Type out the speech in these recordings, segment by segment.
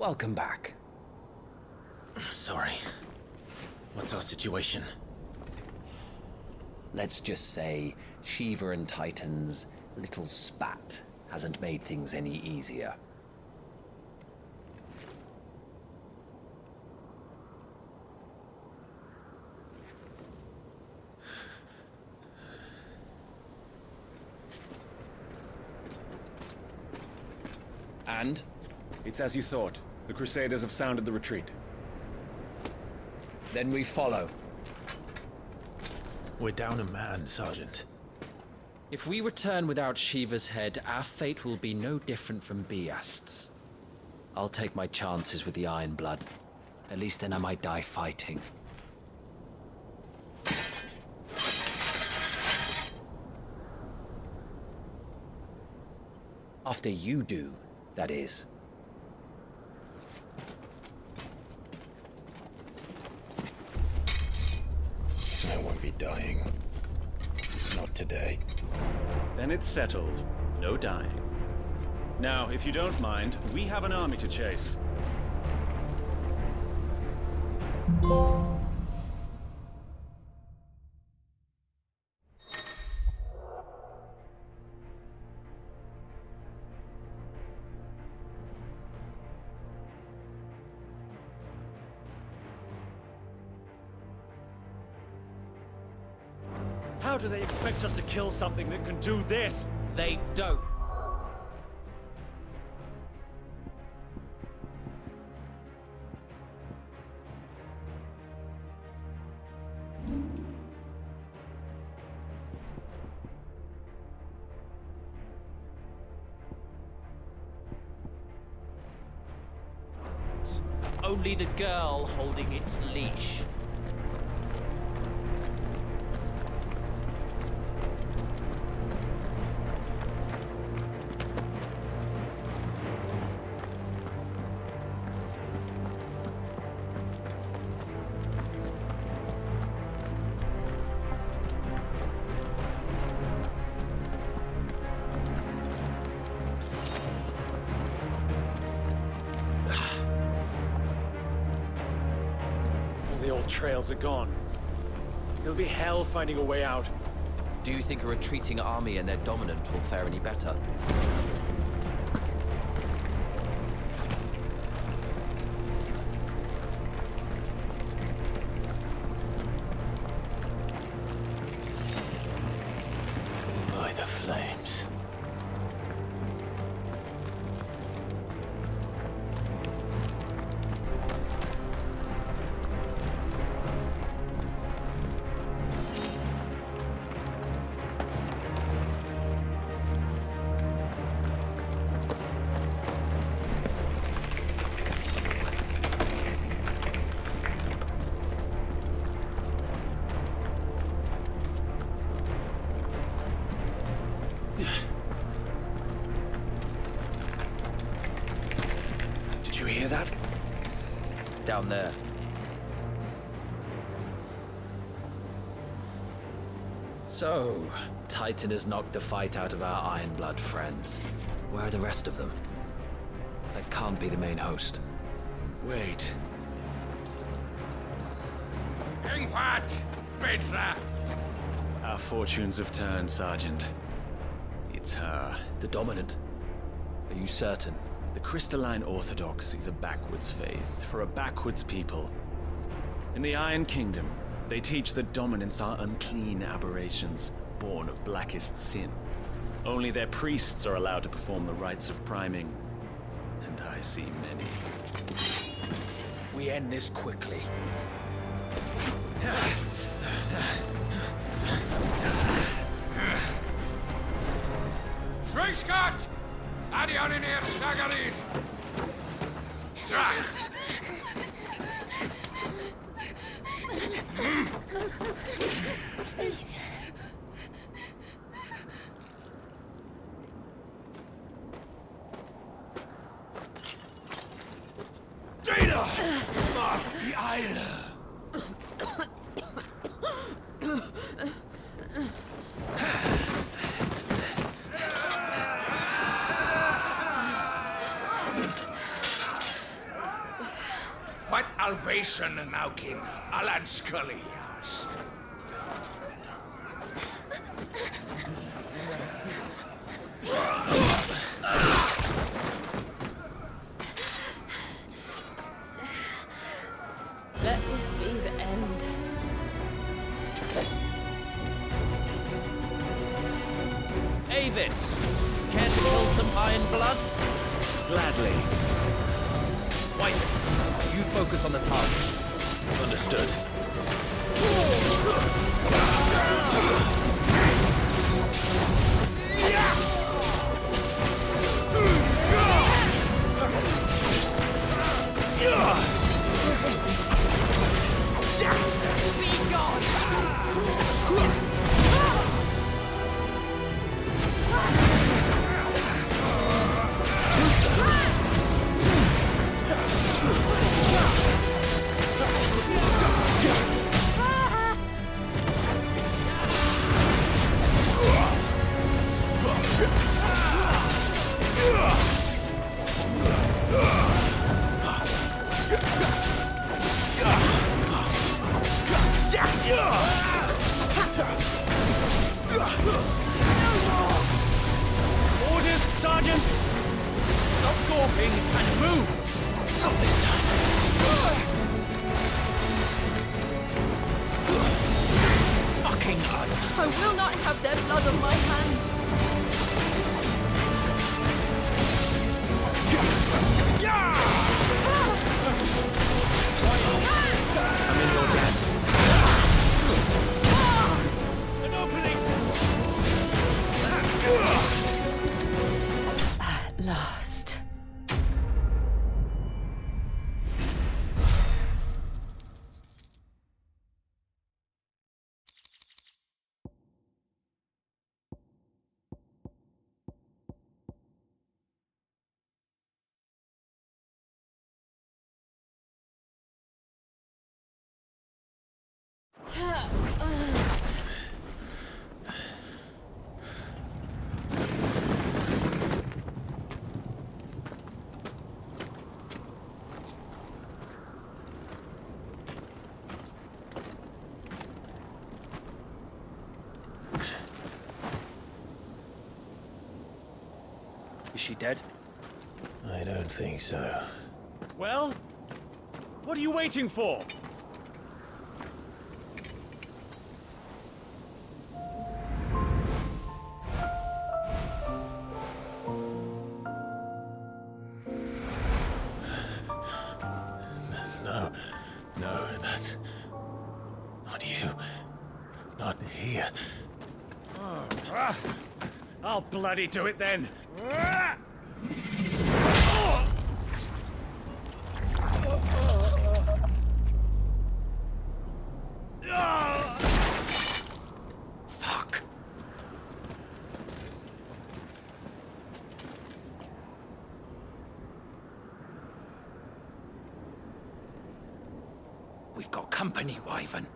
Welcome back. Sorry. What's our situation? Let's just say Shiva and Titan's little spat hasn't made things any easier. And? It's as you thought. The Crusaders have sounded the retreat. Then we follow. We're down a man, Sergeant. If we return without Shiva's head, our fate will be no different from Biast's. I'll take my chances with the Iron Blood. At least then I might die fighting. After you do, that is. I won't be dying. Not today. Then it's settled. No dying. Now, if you don't mind, we have an army to chase. How do they expect us to kill something that can do this? They don't. Only the girl holding its leash. The old trails are gone. It'll be hell finding a way out. Do you think a retreating army and their dominant will fare any better? By the flames. Did you hear that? Down there. So, Titan has knocked the fight out of our Iron Blood friends. Where are the rest of them? That can't be the main host. Wait. Ingwat! Petra! Our fortunes have turned, Sergeant. It's her. The dominant? Are you certain? The Crystalline Orthodox is a backwards faith for a backwards people. In the Iron Kingdom, they teach that dominants are unclean aberrations, born of blackest sin. Only their priests are allowed to perform the rites of priming. And I see many. We end this quickly. Schweigschgott! Adion in er Sagarit! Drach! Please. Dana! Master die Eile! salvation naukin Alan Scully hast. Let this be the end. Avis! Care to kill some Iron Blood? Gladly. Wyvern, you focus on the target. Understood. Orders, Sergeant! Stop gawping and move! Not this time. Fucking iron! I will not have their blood on my hands. I'm in your debt. An opening! At last. Is she dead? I don't think so. Well? What are you waiting for? No, that's not you. Not here. I'll bloody do it then. Fuck. We've got company, Wyvern.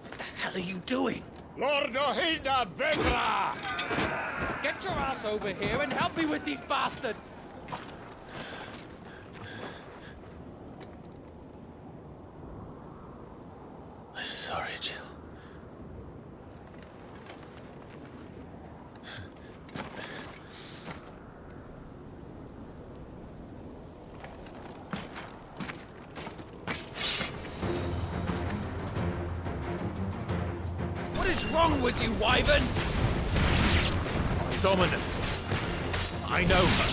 What the hell are you doing? Lord Ohilda Vedra! Get your ass over here and help me with these bastards! I'm sorry, Jill. What is wrong with you, Wyvern? Dominant. I know her.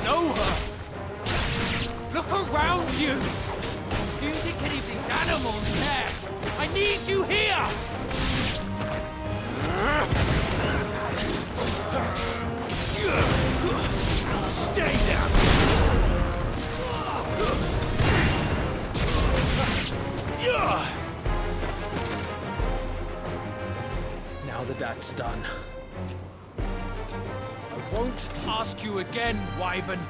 Know her! Look around you! Do you think any of these animals care? I need you here! Stay down! Now that that's done, I won't ask you again, Wyvern.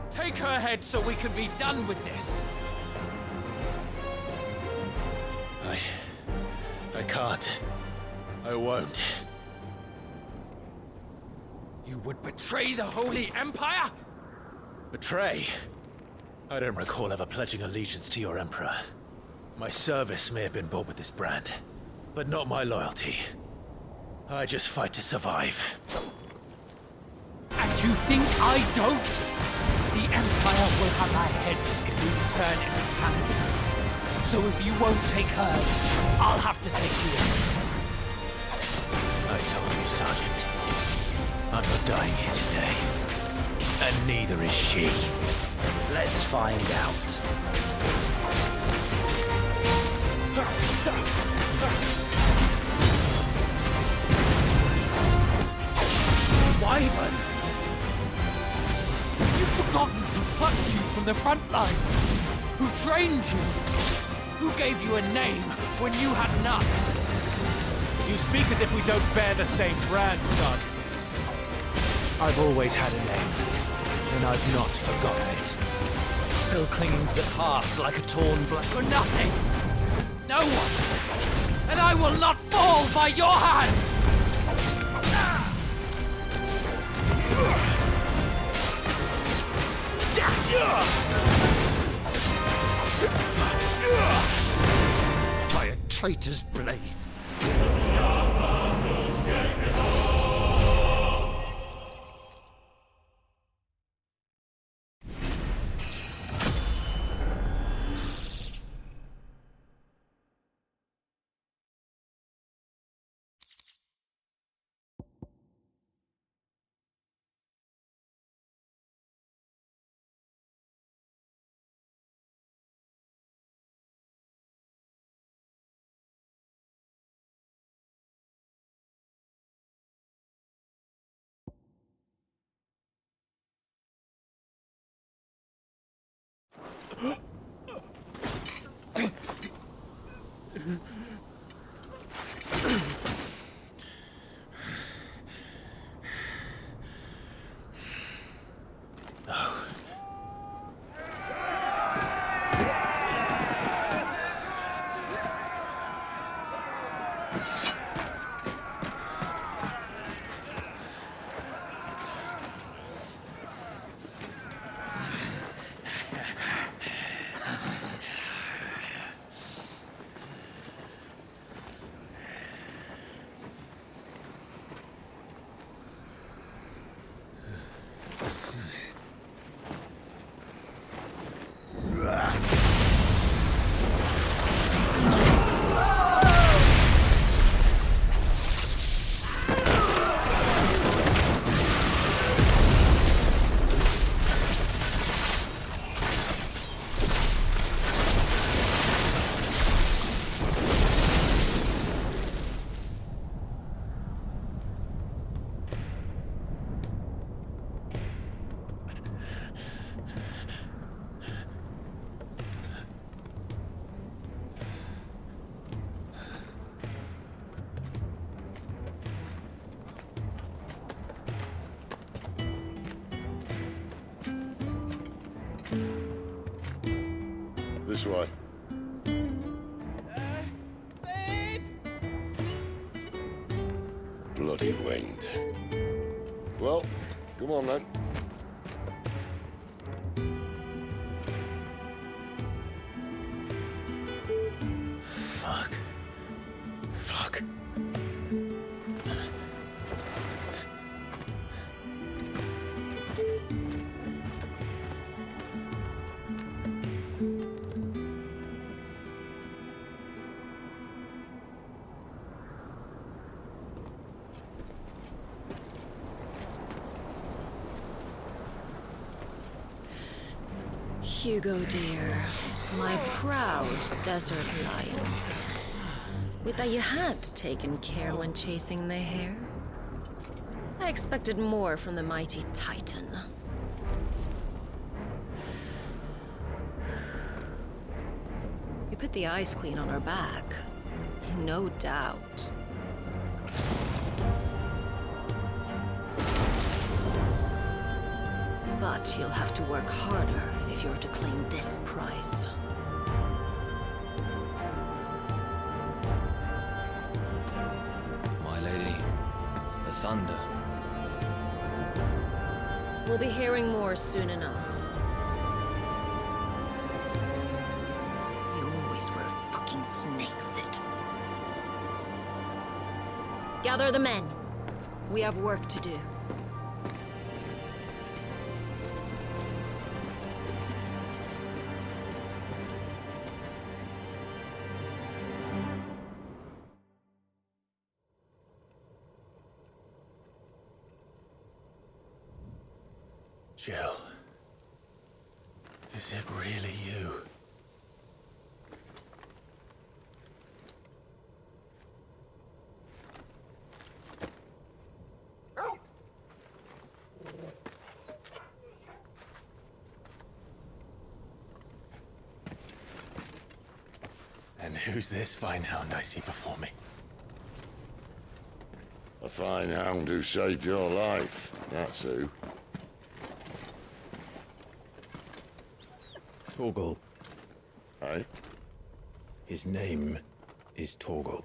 Take her head so we can be done with this. I can't. I won't. would betray the Holy Empire? Betray? I don't recall ever pledging allegiance to your Emperor. My service may have been bought with this brand, but not my loyalty. I just fight to survive. And you think I don't? The Empire will have our heads if we return empty-handed. So if you won't take hers, I'll have to take yours. I told you, Sergeant. I'm not dying here today. And neither is she. Let's find out. Wyvern! You've forgotten who plucked you from the front lines, who trained you, who gave you a name when you had none. You speak as if we don't bear the same brand, Sergeant. I've always had a name, and I've not forgotten it. Still clinging to the past like a torn blood for nothing. No one. And I will not fall by your hand. By a traitor's blade. This way. Bloody wind. Well, come on then. Fuck. Fuck. Hugo, dear, my proud desert lion. Would that you had taken care when chasing the hare. I expected more from the mighty Titan. You put the Ice Queen on her back, no doubt. But you'll have to work harder if you're to claim this prize. My lady, the thunder. We'll be hearing more soon enough. You always were a fucking snake, Sid. Gather the men. We have work to do. Jill. Is it really you? And who's this fine hound I see before me? A fine hound who saved your life, that's who. Torgal. Eh? His name is Torgal.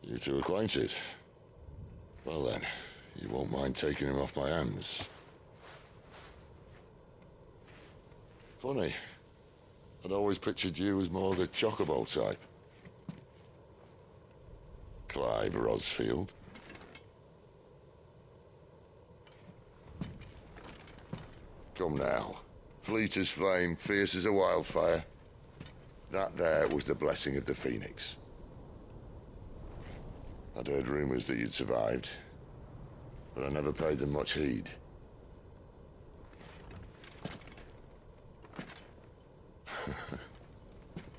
You two acquainted? Well then, you won't mind taking him off my hands. Funny. I'd always pictured you as more the Chocobo type. Clive Rosfield. Come now. Fleet as flame, fierce as a wildfire. That there was the blessing of the Phoenix. I'd heard rumors that you'd survived, but I never paid them much heed.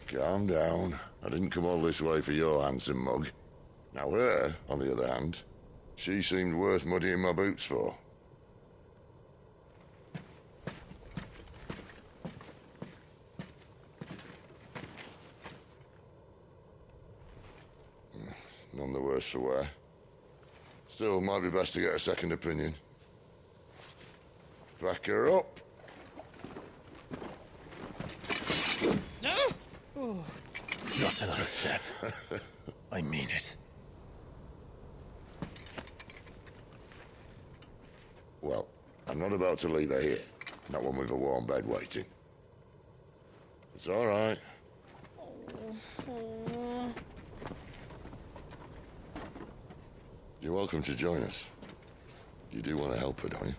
Calm down. I didn't come all this way for your handsome mug. Now her, on the other hand, she seemed worth muddying my boots for. None the worse for wear. Still, might be best to get a second opinion. Back her up. Not another step. I mean it. Well, I'm not about to leave her here. Not one with a warm bed waiting. It's all right. You're welcome to join us. You do want to help her, don't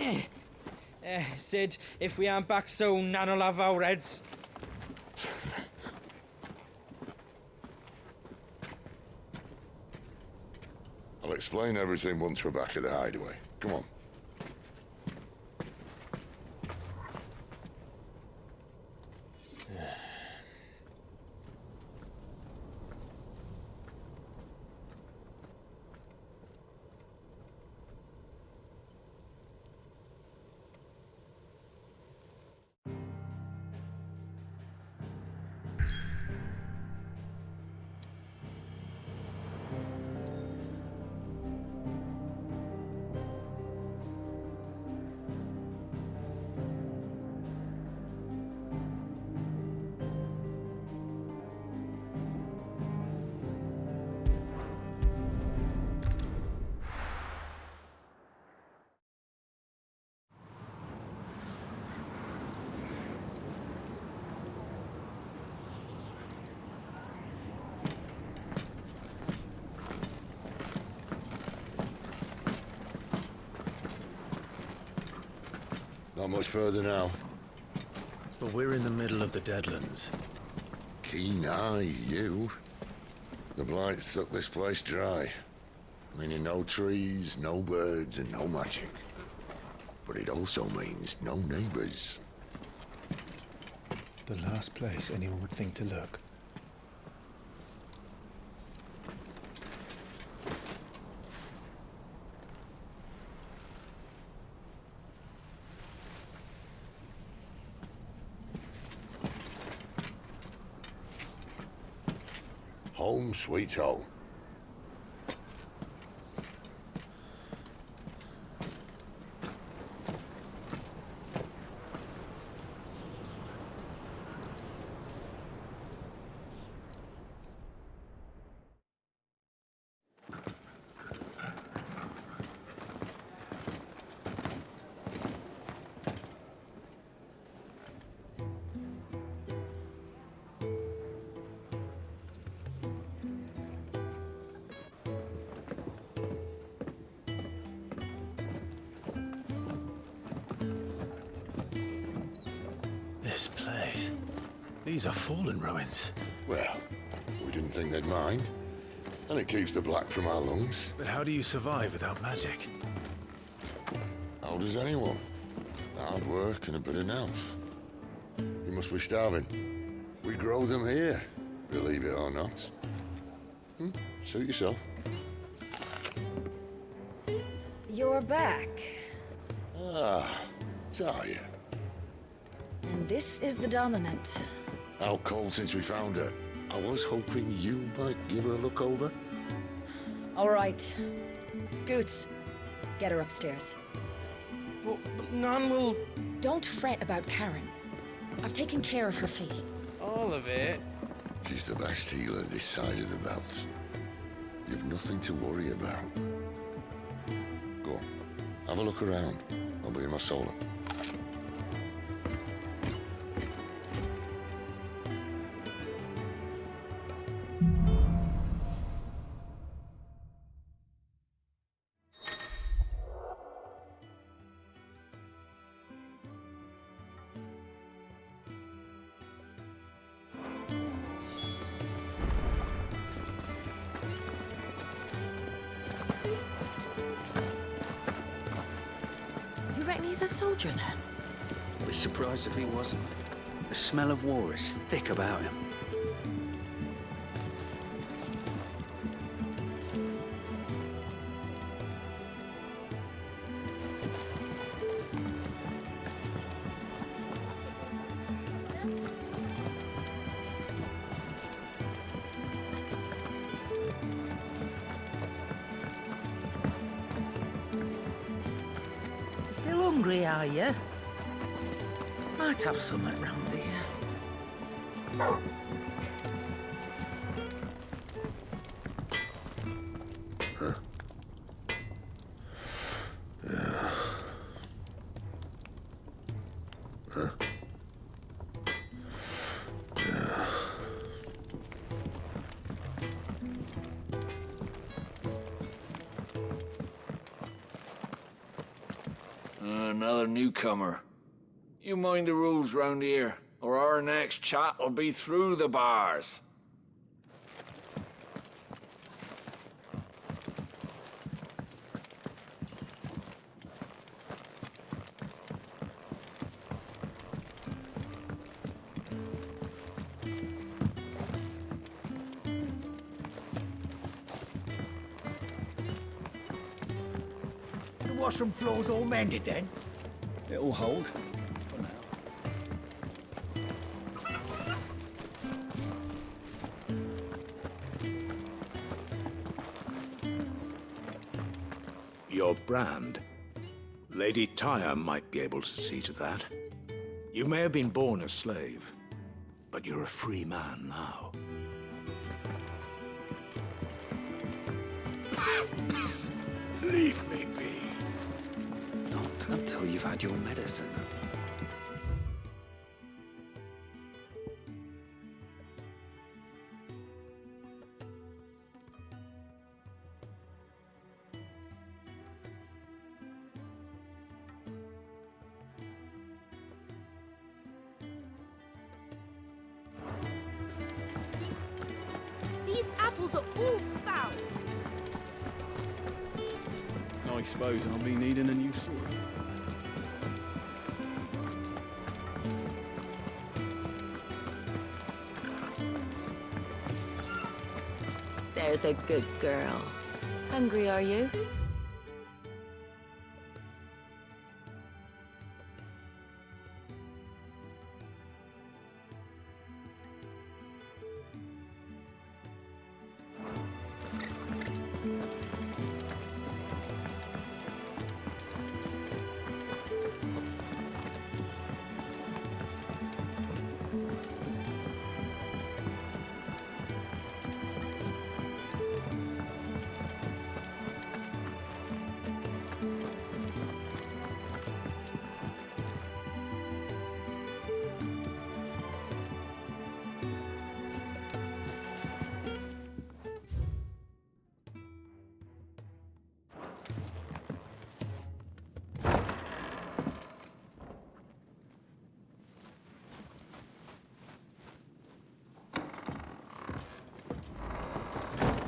you? Sid, if we aren't back soon, Nan'll have our heads. I'll explain everything once we're back at the hideaway. Come on. Not much further now. But we're in the middle of the Deadlands. Keen eye, you. The blight sucked this place dry. Meaning no trees, no birds, and no magic. But it also means no neighbors. The last place anyone would think to look. Home sweet home. this place? These are fallen ruins. Well, we didn't think they'd mind. And it keeps the black from our lungs. But how do you survive without magic? How does anyone? Hard work and a bit of nerve. You must be starving. We grow them here, believe it or not. Suit yourself. You're back. Ah, Talia. And this is the Dominant. How cold since we found her. I was hoping you might give her a look over. All right. Goots, get her upstairs. But Nan will... Don't fret about Karen. I've taken care of her fee. All of it? She's the best healer this side of the belt. You've nothing to worry about. Go on, have a look around. I'll be in my solar. You reckon he's a soldier then? Be surprised if he wasn't. The smell of war is thick about him. Still hungry, are you? Might have something round here. Another newcomer. You mind the rules round here, or our next chat will be through the bars. The washroom floor's all mended then? It'll hold. For now. Your brand. Lady Tyre might be able to see to that. You may have been born a slave, but you're a free man now. Leave me be. Not until you've had your medicine. These apples are all foul. I suppose I'll be needing a new sword. There's a good girl. Hungry, are you?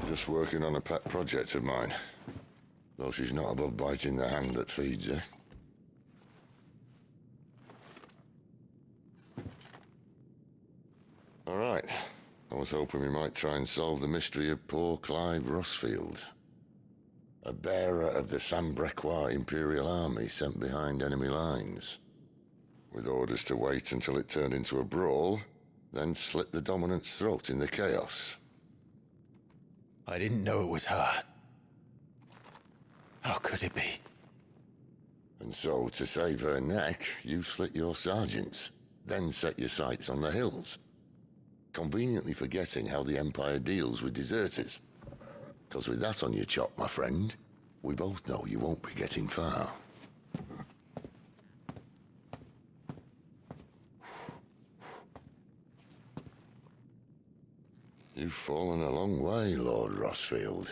Just working on a pet project of mine. Though she's not above biting the hand that feeds her. All right. I was hoping we might try and solve the mystery of poor Clive Rossfield. A bearer of the Sambrequois Imperial Army sent behind enemy lines. With orders to wait until it turned into a brawl, then slit the Dominant's throat in the chaos. I didn't know it was her. How could it be? And so, to save her neck, you slit your sergeants, then set your sights on the hills. Conveniently forgetting how the Empire deals with deserters. Because with that on your chop, my friend, we both know you won't be getting far. You've fallen a long way, Lord Rossfield.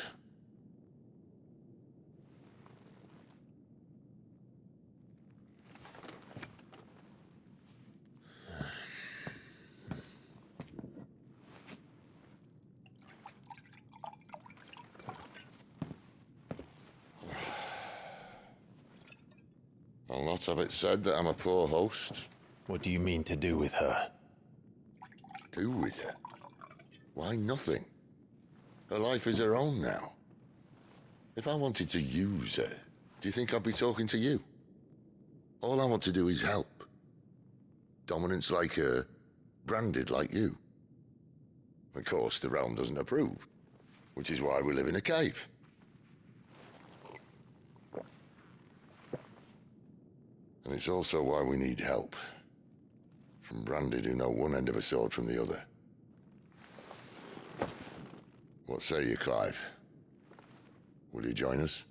I'll not have it said that I'm a poor host. What do you mean to do with her? Do with her? Why, nothing. Her life is her own now. If I wanted to use her, do you think I'd be talking to you? All I want to do is help. Dominants like her, branded like you. Of course, the realm doesn't approve, which is why we live in a cave. And it's also why we need help. From branded who know one end of a sword from the other. What say you, Clive? Will you join us?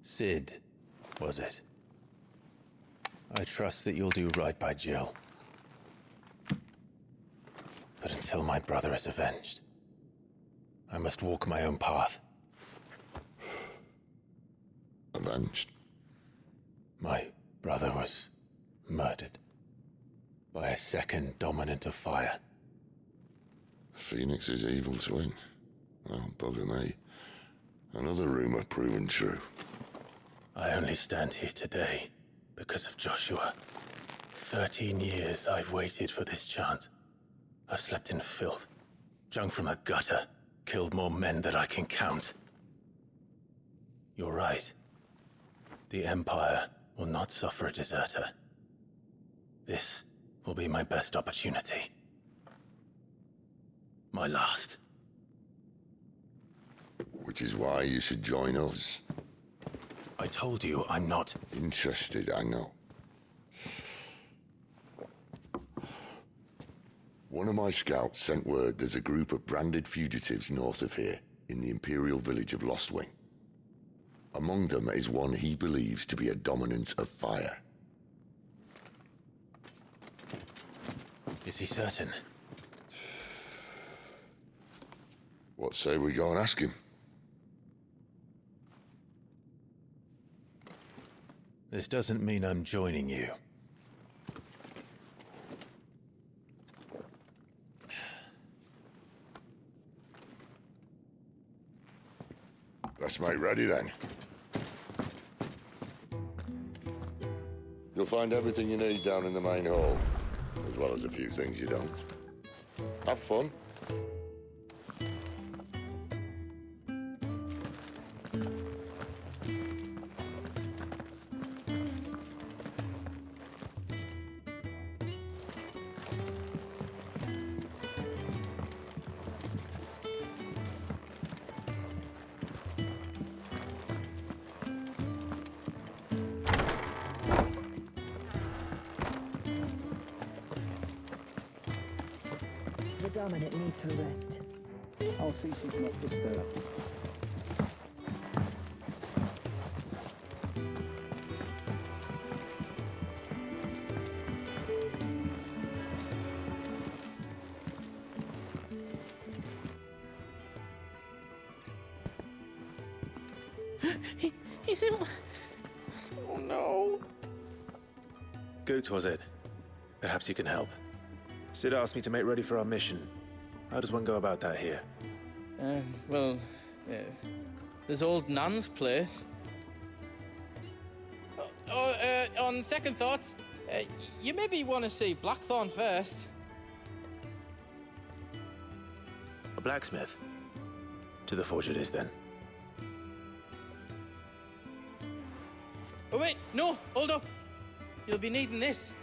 Cid, was it? I trust that you'll do right by Jill. But until my brother is avenged, I must walk my own path. Avenged? My brother was murdered by a second Dominant of Fire. The Phoenix's evil twin. Oh, bugger me. Another rumor proven true. I only stand here today because of Joshua. 13 years I've waited for this chance. I've slept in filth, drunk from a gutter, killed more men than I can count. You're right. The Empire will not suffer a deserter. This will be my best opportunity. My last. Which is why you should join us. I told you I'm not interested, I know. One of my scouts sent word there's a group of branded fugitives north of here, in the Imperial village of Lostwing. Among them is one he believes to be a Dominant of Fire. Is he certain? What say we go and ask him? This doesn't mean I'm joining you. Let's make ready then. You'll find everything you need down in the main hall, as well as a few things you don't. Have fun. The Dominant needs her rest. I'll see she's not disturbed. He's in... Oh, no. Goots, was it? Perhaps you can help. Sid asked me to make ready for our mission. How does one go about that here? Well, there's old Nan's place. On second thoughts, you maybe want to see Blackthorn first. A blacksmith? To the forge it is, then. Oh, wait, no, hold up. You'll be needing this.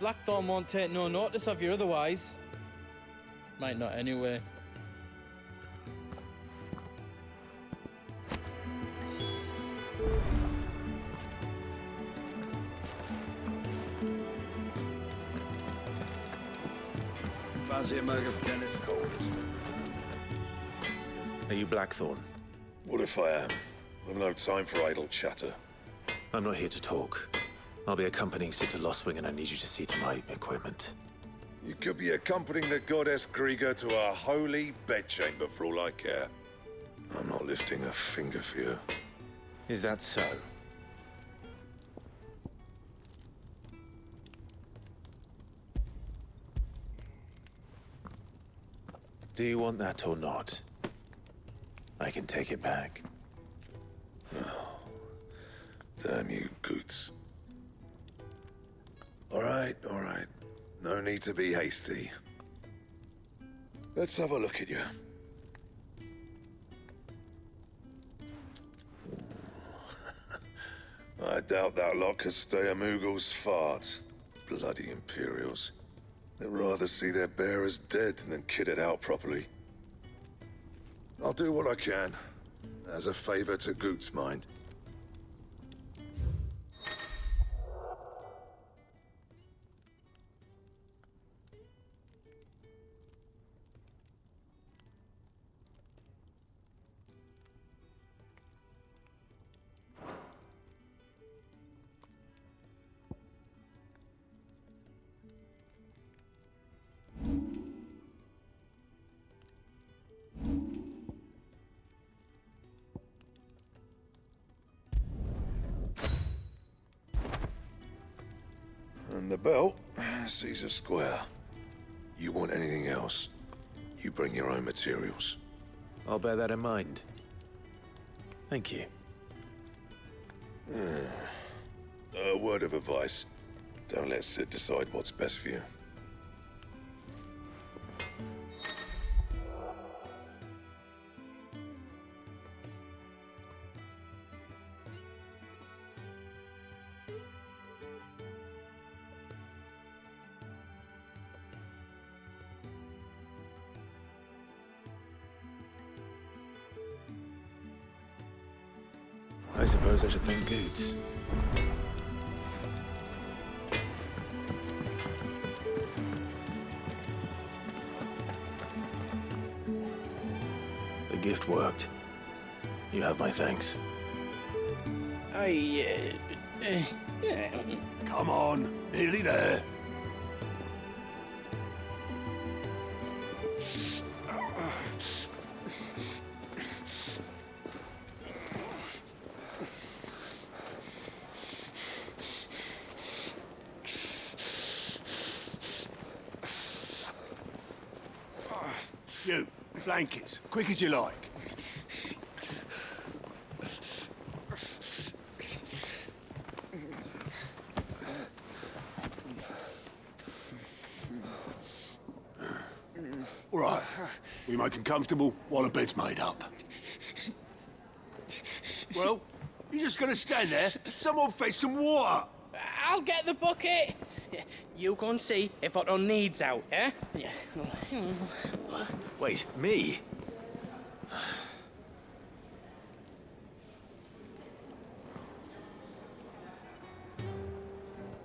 Blackthorn won't take no notice of you otherwise. Might not anyway. Fancy a mug of Kenneth's coldest. Are you Blackthorn? What if I am? I've no time for idle chatter. I'm not here to talk. I'll be accompanying Sid to Lostwing, and I need you to see to my equipment. You could be accompanying the goddess Griga to our holy bedchamber for all I care. I'm not lifting a finger for you. Is that so? Do you want that or not? I can take it back. Oh, damn you, Goots. All right. No need to be hasty. Let's have a look at you. I doubt that lot could stay a Moogle's fart. Bloody Imperials. They'd rather see their bearers dead than kitted out properly. I'll do what I can, as a favor to Goot's mind. And the belt, Caesar Square. You want anything else, you bring your own materials. I'll bear that in mind. Thank you. A word of advice. Don't let Sid decide what's best for you. I suppose I should thank Goots. The gift worked. You have my thanks. Come on, nearly there. You, blankets, quick as you like. All right, we make 'em comfortable while the bed's made up. Well, you just gonna stand there? Someone fetch some water. I'll get the bucket. You go and see if Otto needs out, eh? Wait, me?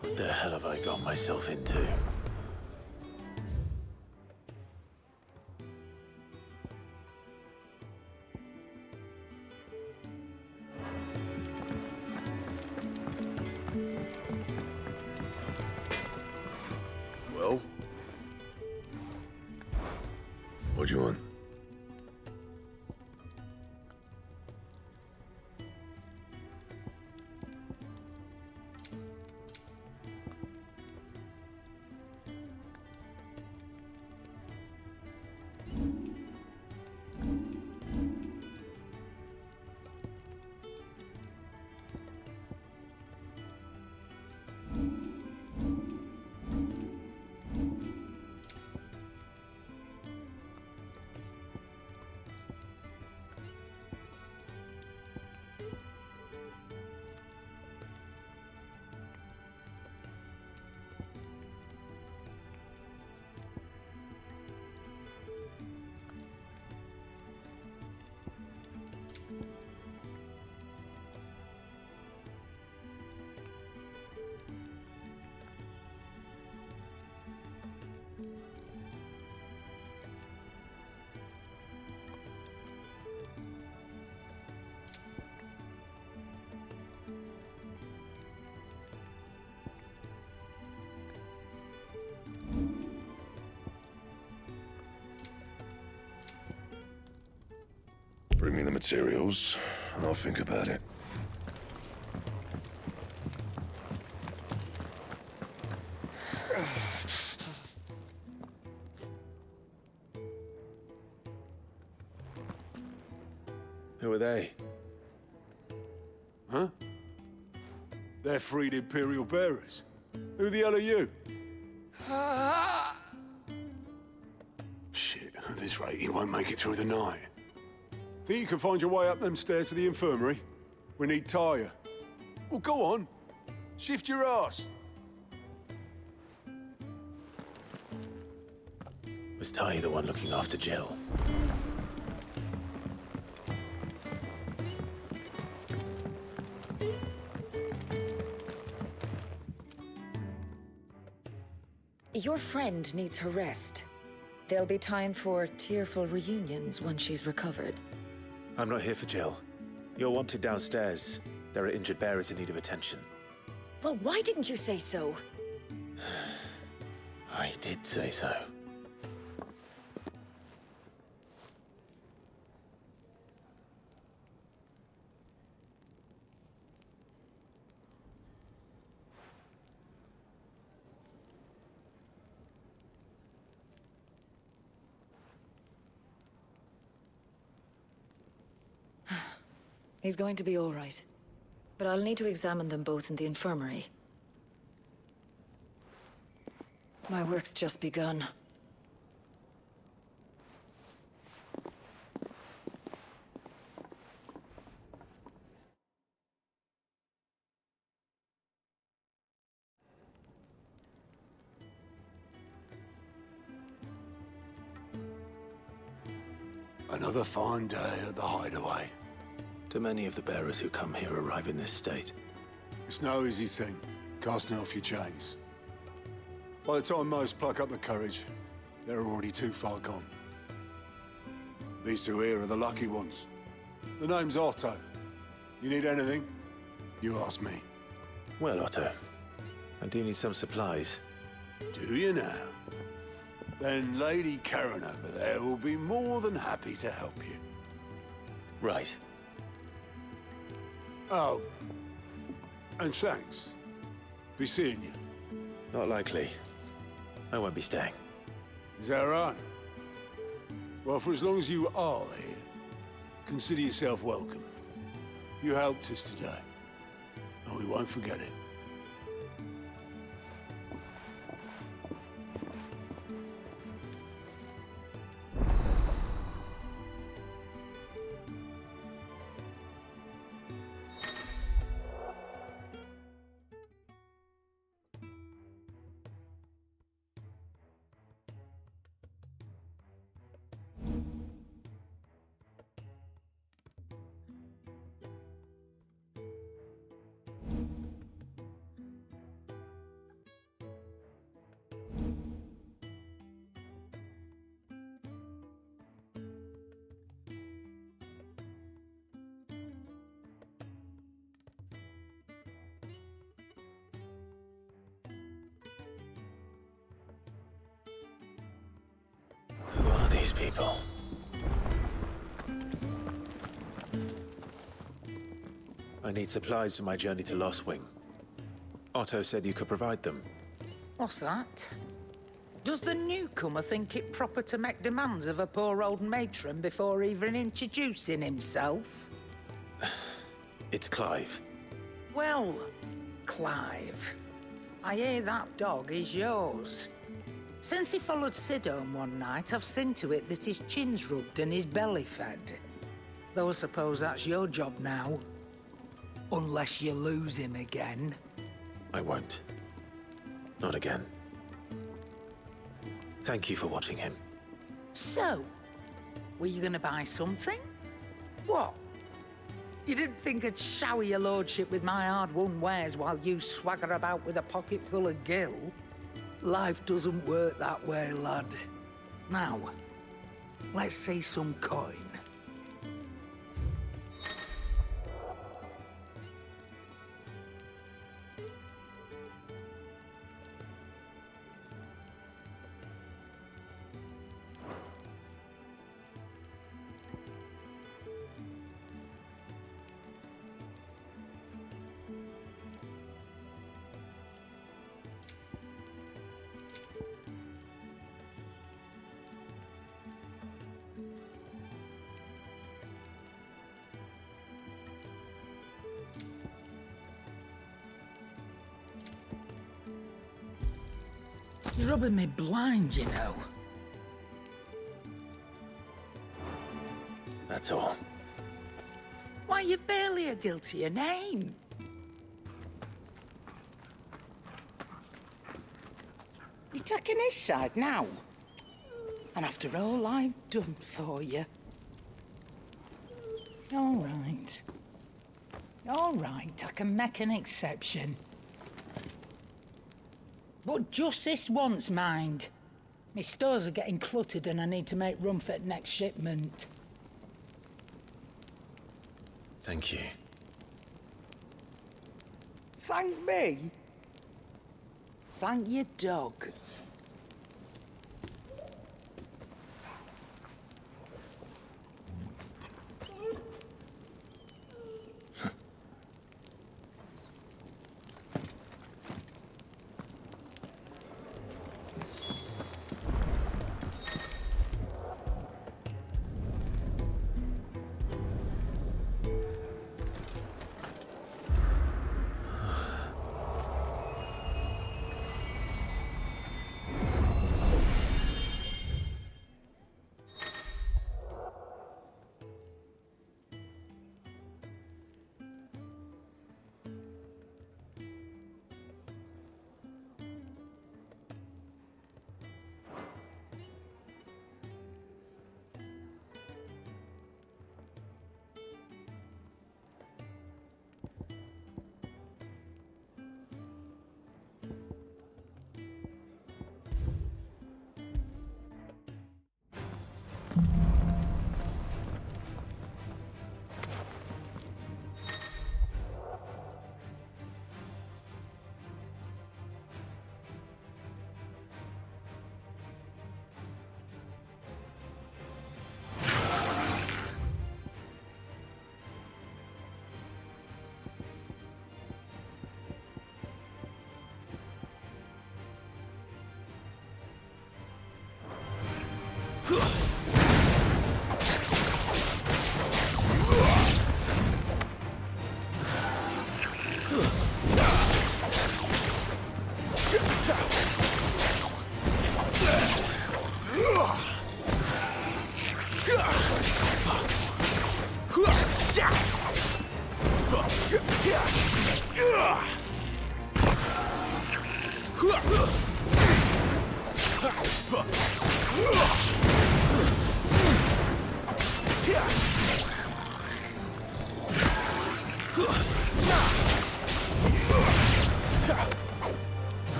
What the hell have I got myself into? Well? What do you want? Bring me the materials, and I'll think about it. Who are they? Huh? They're freed Imperial bearers. Who the hell are you? Shit, at this rate, you won't make it through the night. Think you can find your way up them stairs to the infirmary? We need Tyre. Well, go on. Shift your ass. Was Ty the one looking after Jill? Your friend needs her rest. There'll be time for tearful reunions once she's recovered. I'm not here for Jill. You're wanted downstairs. There are injured bearers in need of attention. Well, why didn't you say so? I did say so. He's going to be all right. But I'll need to examine them both in the infirmary. My work's just begun. Another fine day at the Hideaway. Do many of the bearers who come here arrive in this state? It's no easy thing, casting off your chains. By the time most pluck up the courage, they're already too far gone. These two here are the lucky ones. The name's Otto. You need anything? You ask me. Well, Otto, I do need some supplies. Do you now? Then Lady Karen over there will be more than happy to help you. Right. Oh, and thanks. Be seeing you. Not likely. I won't be staying. Is that right? Well, for as long as you are here, consider yourself welcome. You helped us today, and we won't forget it. Who are these people? I need supplies for my journey to Lostwing. Otto said you could provide them. What's that? Does the newcomer think it proper to make demands of a poor old matron before even introducing himself? It's Clive. Well, Clive, I hear that dog is yours. Since he followed Sid home one night, I've seen to it that his chin's rubbed and his belly fed. Though I suppose that's your job now. Unless you lose him again. I won't. Not again. Thank you for watching him. So, were you gonna buy something? What? You didn't think I'd shower your lordship with my hard-won wares while you swagger about with a pocket full of gil? Life doesn't work that way, lad. Now, let's see some coin. You're rubbing me blind, you know. That's all. Why, you've barely a guiltier name. You're taking his side now. And after all I've done for you. All right. All right, I can make an exception. But just this once, mind. My stores are getting cluttered and I need to make room for the next shipment. Thank you. Thank me? Thank your dog.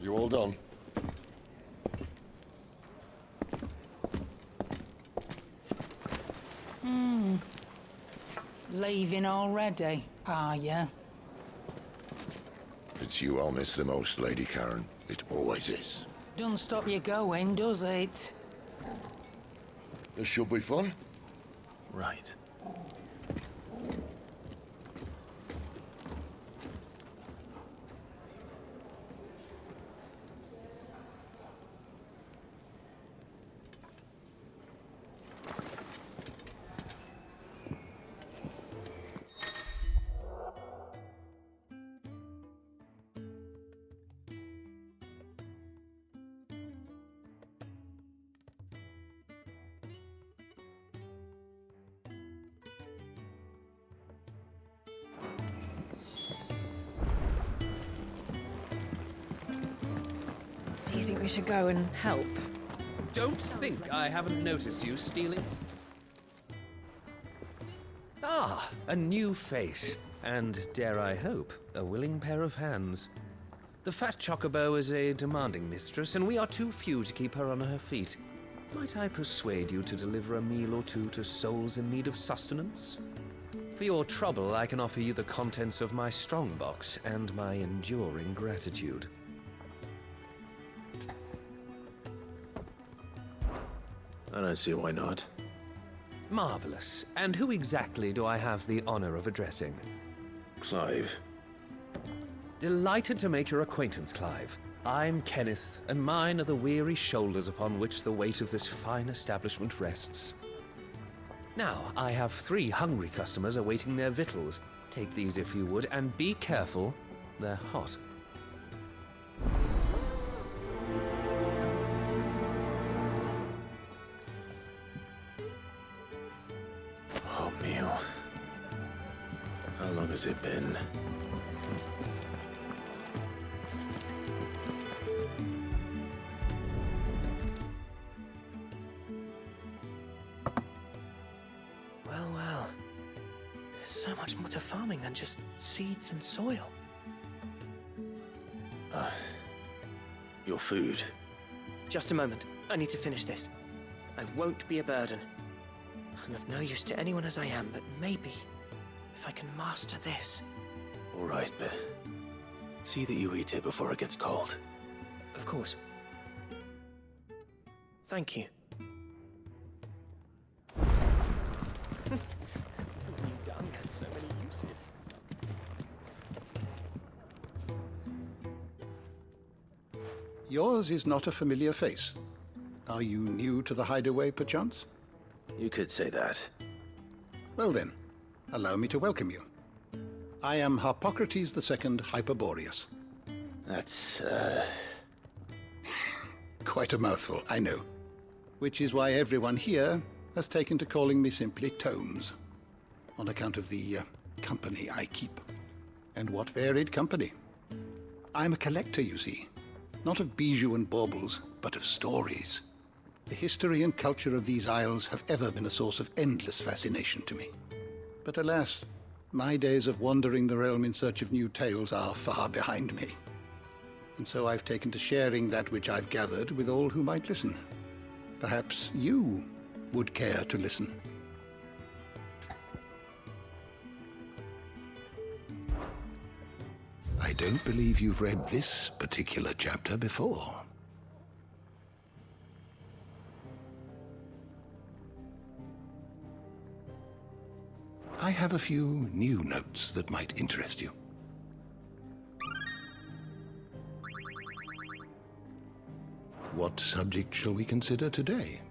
You all done? Leaving already, are ya? It's you I'll miss the most, Lady Karen. It always is. Doesn't stop you going, does it? This should be fun. Right. Do you think we should go and help? Don't think I haven't noticed you stealing. Ah, a new face. And, dare I hope, a willing pair of hands. The fat chocobo is a demanding mistress, and we are too few to keep her on her feet. Might I persuade you to deliver a meal or two to souls in need of sustenance? For your trouble, I can offer you the contents of my strongbox and my enduring gratitude. I don't see why not. Marvelous. And who exactly do I have the honor of addressing? Clive. Delighted to make your acquaintance, Clive. I'm Kenneth, and mine are the weary shoulders upon which the weight of this fine establishment rests. Now, I have 3 hungry customers awaiting their victuals. Take these if you would, and be careful, they're hot. Oh, Mew. How long has it been? Well, well. There's so much more to farming than just seeds and soil. Your food. Just a moment. I need to finish this. I won't be a burden. I'm of no use to anyone as I am, but maybe if I can master this. All right, but see that you eat it before it gets cold. Of course. Thank you. Young had so many uses. Yours is not a familiar face. Are you new to the hideaway, perchance? You could say that. Well then, allow me to welcome you. I am Harpocrates II Hyperboreus. That's, Quite a mouthful, I know. Which is why everyone here has taken to calling me simply Tomes, on account of the company I keep. And what varied company. I'm a collector, you see. Not of bijou and baubles, but of stories. The history and culture of these isles have ever been a source of endless fascination to me. But alas, my days of wandering the realm in search of new tales are far behind me. And so I've taken to sharing that which I've gathered with all who might listen. Perhaps you would care to listen. I don't believe you've read this particular chapter before. I have a few new notes that might interest you. What subject shall we consider today?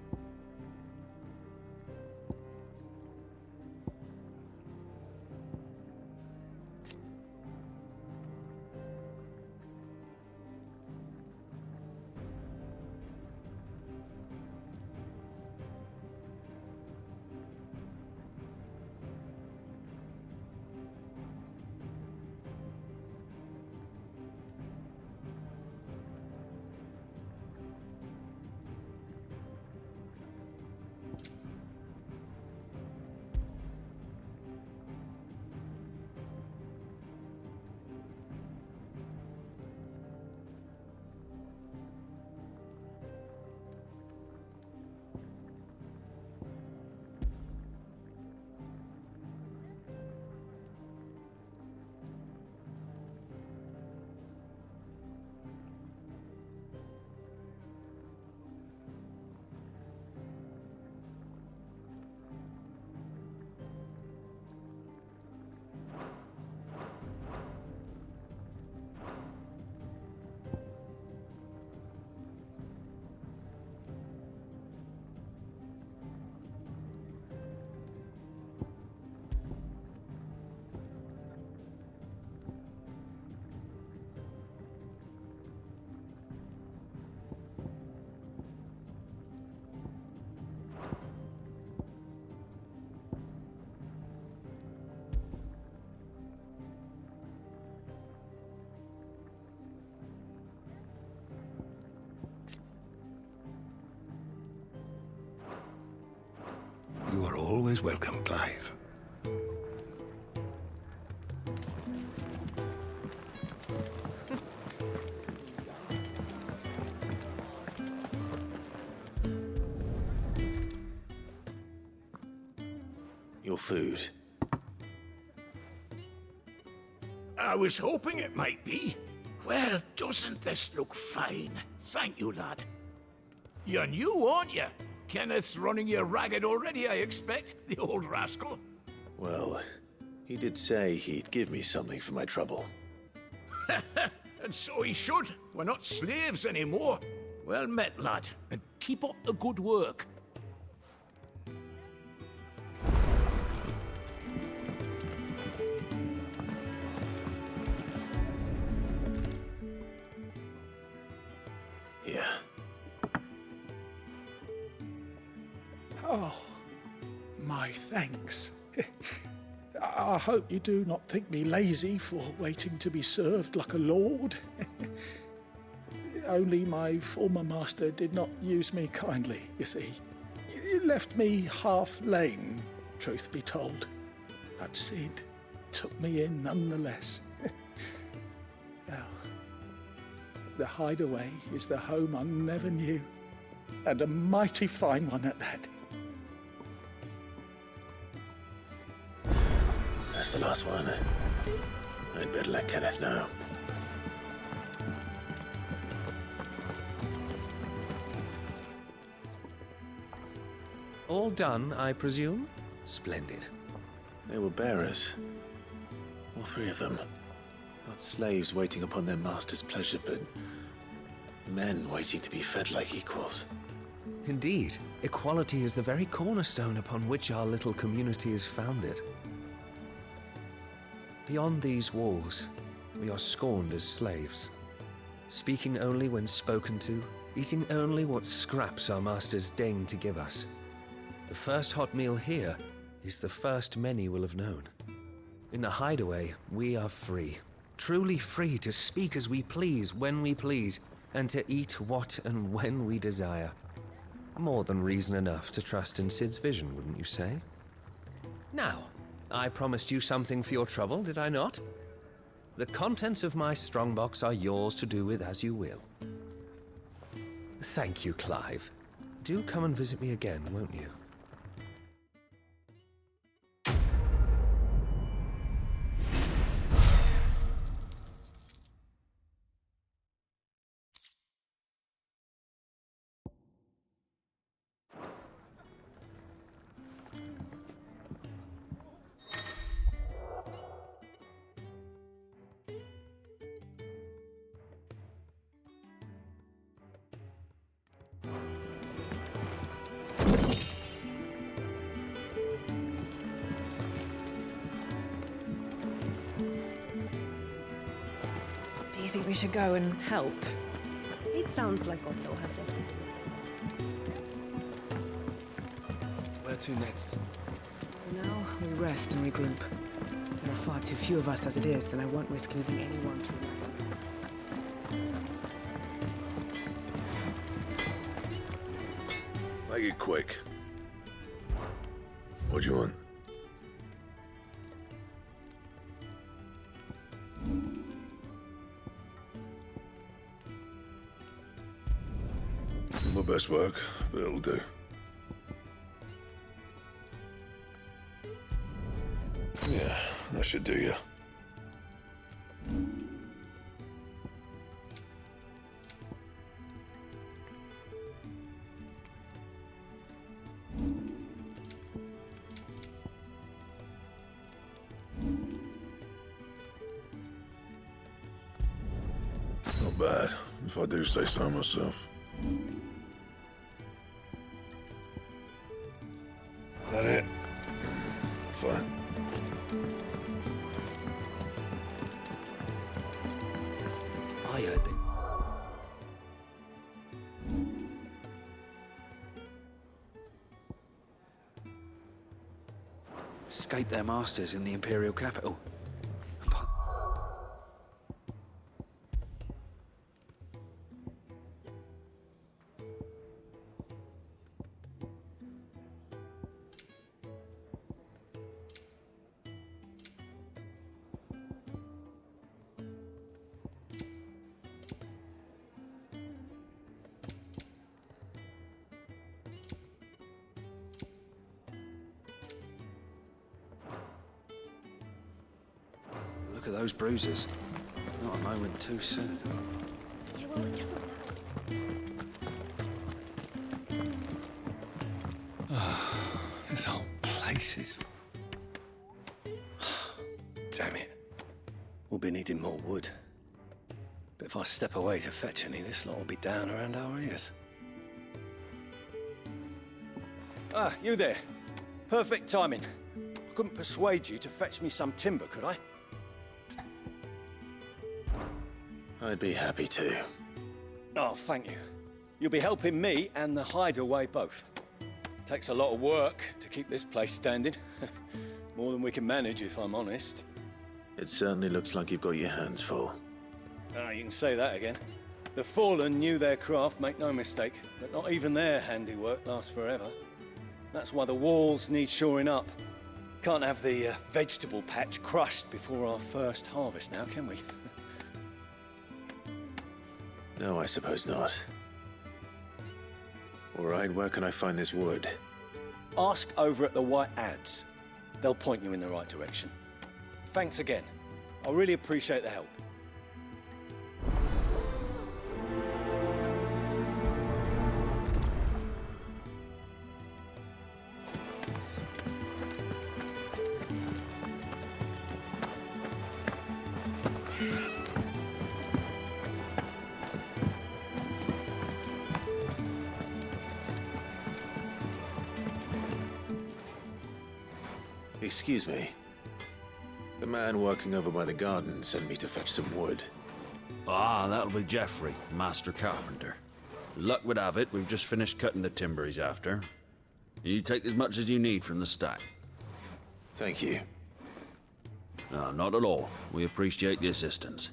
You are always welcome, Clive. Your food. I was hoping it might be. Well, doesn't this look fine? Thank you, lad. You're new, aren't you? Kenneth's running you ragged already, I expect, the old rascal. Well, he did say he'd give me something for my trouble. And so he should. We're not slaves anymore. Well met, lad, and keep up the good work. Here. Oh, my thanks. I hope you do not think me lazy for waiting to be served like a lord. Only my former master did not use me kindly, you see. You left me half lame, truth be told. But Cid took me in nonetheless. Well, the Hideaway is the home I never knew, and a mighty fine one at that. That's the last one. I'd better let Kenneth know. All done, I presume? Splendid. They were bearers. All three of them. Not slaves waiting upon their master's pleasure, but men waiting to be fed like equals. Indeed, equality is the very cornerstone upon which our little community is founded. Beyond these walls, we are scorned as slaves, speaking only when spoken to, eating only what scraps our masters deign to give us. The first hot meal here is the first many will have known. In the Hideaway, we are free, truly free to speak as we please, when we please, and to eat what and when we desire. More than reason enough to trust in Cid's vision, wouldn't you say? Now, I promised you something for your trouble, did I not? The contents of my strongbox are yours to do with as you will. Thank you, Clive. Do come and visit me again, won't you? Do you think we should go and help? It sounds like Otto has everything. Where to next? For now, we rest and regroup. There are far too few of us as it is, and I won't risk losing anyone through that. Make it quick. What do you want? My best work, but it'll do. Yeah, that should do you. Not bad, if I do say so myself. That it? Fine. I heard them. Escape their masters in the Imperial capital. those bruises. Not a moment too soon. Yeah, well, it doesn't This whole place is... Damn it. We'll be needing more wood. But if I step away to fetch any, this lot will be down around our ears. Ah, you there. Perfect timing. I couldn't persuade you to fetch me some timber, could I? I'd be happy to. Oh, thank you. You'll be helping me and the hideaway both. Takes a lot of work to keep this place standing. More than we can manage, if I'm honest. It certainly looks like you've got your hands full. Ah, you can say that again. The Fallen knew their craft, make no mistake, but not even their handiwork lasts forever. That's why the walls need shoring up. Can't have the vegetable patch crushed before our first harvest now, can we? No, I suppose not. All right, where can I find this wood? Ask over at the White Adze. They'll point you in the right direction. Thanks again. I really appreciate the help. Excuse me. The man working over by the garden sent me to fetch some wood. Ah, that'll be Geoffrey, Master Carpenter. Luck would have it, we've just finished cutting the timber he's after. You take as much as you need from the stack. Thank you. No, not at all. We appreciate the assistance.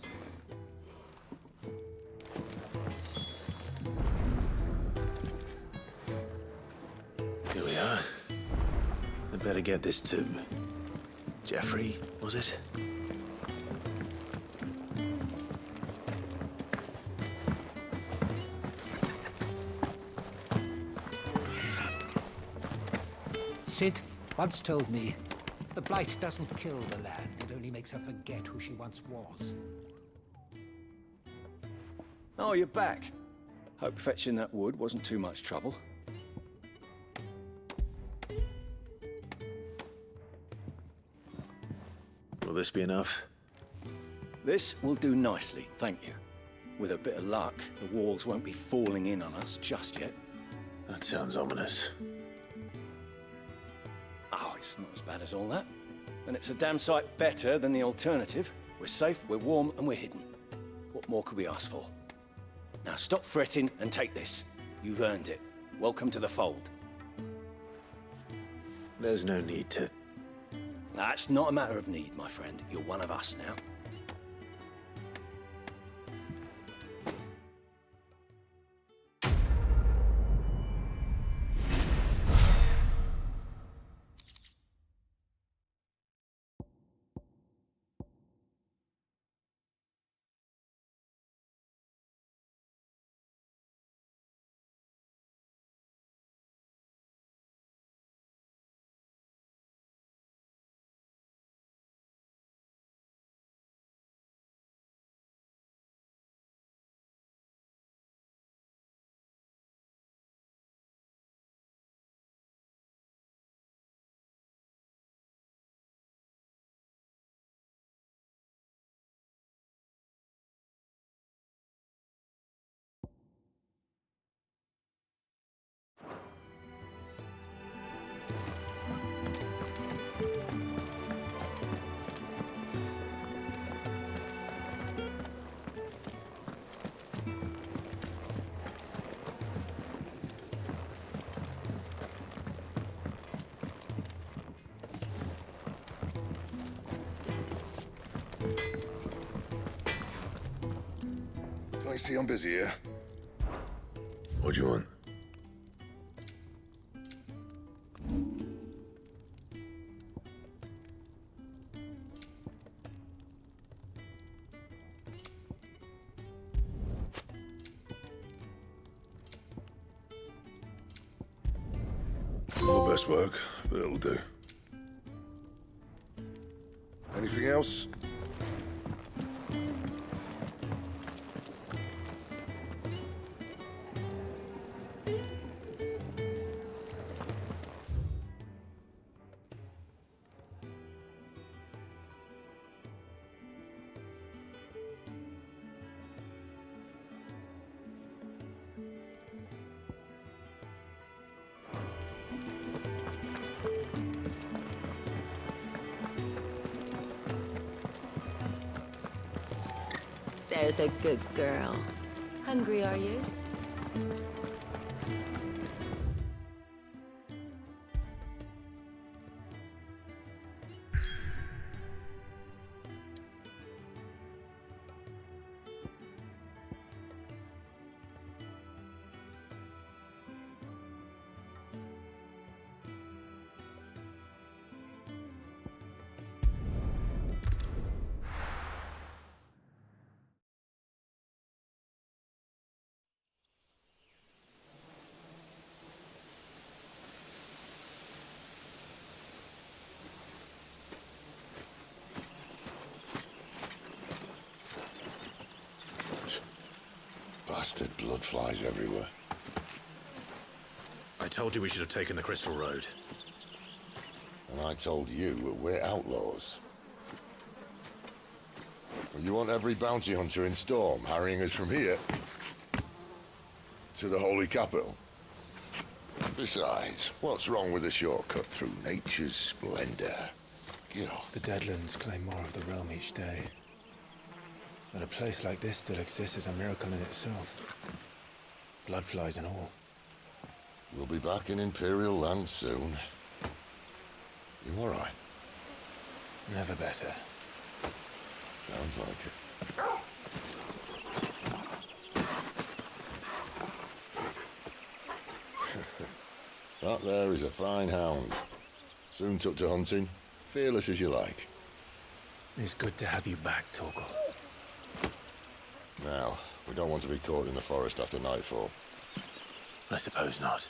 Here we are. I'd better get this to... Geoffrey, was it? Cid once told me, the Blight doesn't kill the land, it only makes her forget who she once was. Oh, you're back. Hope fetching that wood wasn't too much trouble. Will this be enough? This will do nicely, thank you. With a bit of luck, the walls won't be falling in on us just yet. That sounds ominous. Oh, it's not as bad as all that. And it's a damn sight better than the alternative. We're safe, we're warm, and we're hidden. What more could we ask for? Now stop fretting and take this. You've earned it. Welcome to the fold. There's no need to... That's not a matter of need, my friend. You're one of us now. I see I'm busy here. What do you want? Not the best work, but it'll do. Anything else? There's a good girl. Hungry, are you? Bastard blood flies everywhere. I told you we should have taken the Crystal Road. And I told you that we're outlaws. Well, you want every bounty hunter in Storm harrying us from here to the Holy Capital? Besides, what's wrong with a shortcut through nature's splendor? You know. The Deadlands claim more of the realm each day. That a place like this still exists is a miracle in itself. Bloodflies and all. We'll be back in Imperial land soon. You all right? Never better. Sounds like it. That there is a fine hound. Soon took to hunting. Fearless as you like. It's good to have you back, Torgal. Now, we don't want to be caught in the forest after nightfall. I suppose not.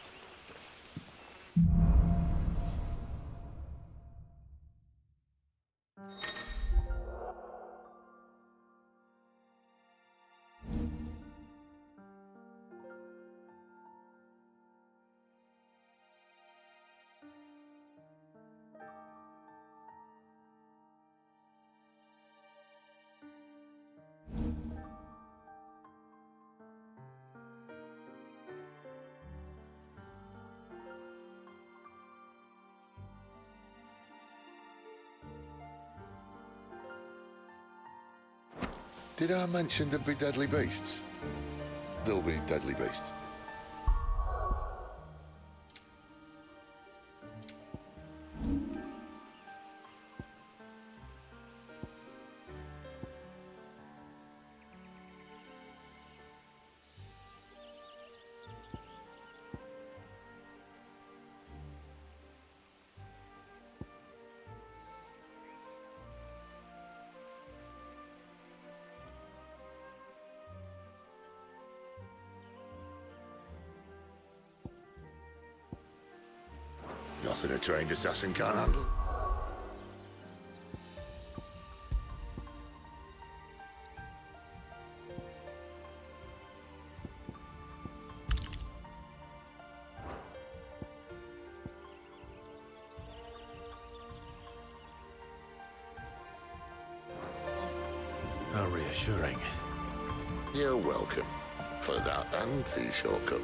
Did I mention there'd be deadly beasts? There'll be deadly beasts. Nothing a trained assassin can't handle. How reassuring. You're welcome for that and the shortcut.